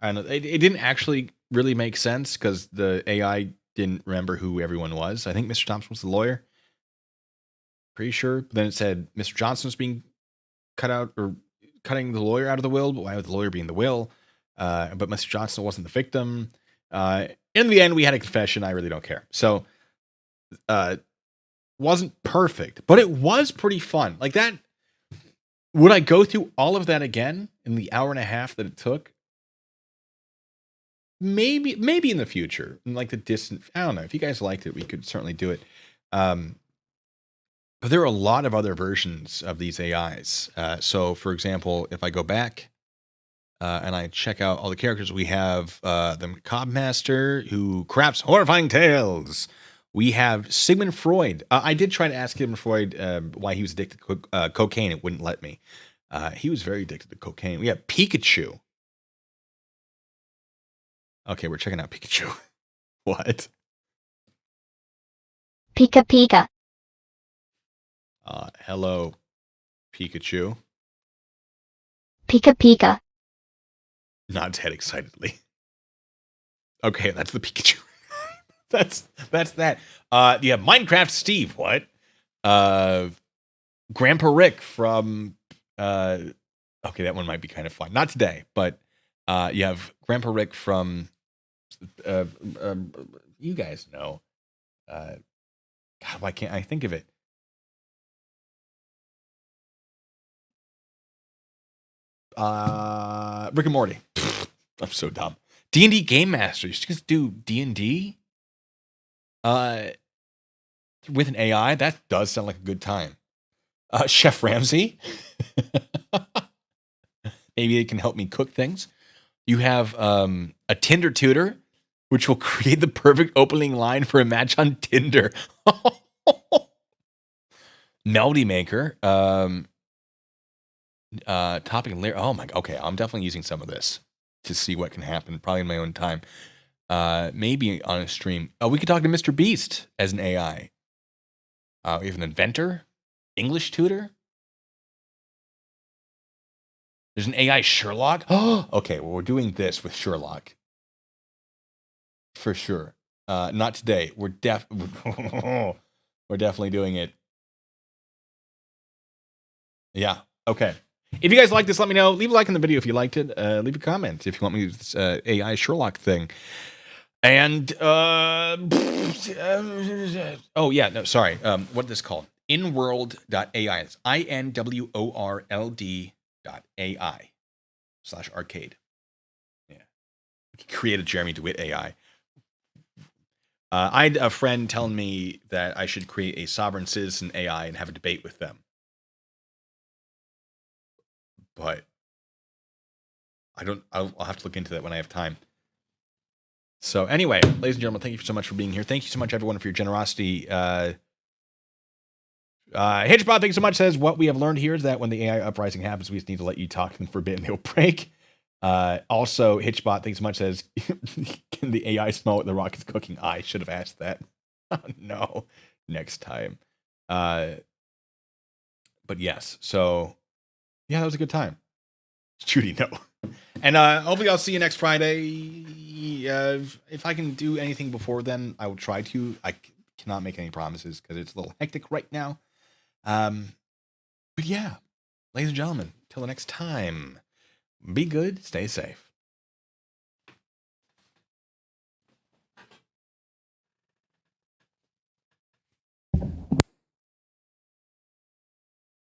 I don't know. It didn't actually really make sense because the AI didn't remember who everyone was. I think Mr. Thompson was the lawyer. Pretty sure. But then it said Mr. Johnson was being cut out or cutting the lawyer out of the will, but why would the lawyer be in the will? But Mr. Johnson wasn't the victim. In the end, we had a confession. I really don't care. So, wasn't perfect, but it was pretty fun. Like that. Would I go through all of that again in the hour and a half that it took? Maybe in the future, in like the distant. I don't know. If you guys liked it, we could certainly do it. But there are a lot of other versions of these AIs. So, for example, if I go back and I check out all the characters, we have the Macabre Master who crafts horrifying tales. We have Sigmund Freud. I did try to ask Sigmund Freud why he was addicted to cocaine. It wouldn't let me. He was very addicted to cocaine. We have Pikachu. Okay, we're checking out Pikachu. What? Pika Pika. Hello, Pikachu. Pika Pika. Nods head excitedly. Okay, that's the Pikachu. that's that. You have Minecraft Steve. What? Grandpa Rick from. Okay, that one might be kind of fun. Not today, but you have Grandpa Rick from. You guys know. God, why can't I think of it? Rick and Morty. I'm so dumb. D&D Game Master. You just do D&D? With an AI? That does sound like a good time. Chef Ramsay. Maybe it can help me cook things. You have a Tinder tutor, which will create the perfect opening line for a match on Tinder. Melody Maker. Topic and layer. Oh my. Okay, I'm definitely using some of this to see what can happen. Probably in my own time. Maybe on a stream. We could talk to Mr. Beast as an AI. We have an inventor, English tutor. There's an AI Sherlock. Oh, okay. Well, we're doing this with Sherlock for sure. Not today. We're definitely doing it. Yeah. Okay. If you guys like this, let me know. Leave a like on the video if you liked it. Leave a comment if you want me to do this AI Sherlock thing. And oh yeah, no, sorry. What is this called? Inworld.ai. It's inworld.ai/arcade. Yeah. Create a Jeremy DeWitt AI. I had a friend telling me that I should create a sovereign citizen AI and have a debate with them. But I'll have to look into that when I have time. So anyway, ladies and gentlemen, thank you so much for being here. Thank you so much, everyone, for your generosity. Hitchbot, thanks so much, says, what we have learned here is that when the AI uprising happens, we just need to let you talk to them for a bit and they'll break. Also, Hitchbot, thanks so much, says, can the AI smell what the rock is cooking? I should have asked that. Oh, no. Next time. But yes, so yeah, that was a good time. Judy, no. And hopefully I'll see you next Friday. If I can do anything before then, I will try to. I cannot make any promises because it's a little hectic right now. But yeah, ladies and gentlemen, till the next time, be good, stay safe.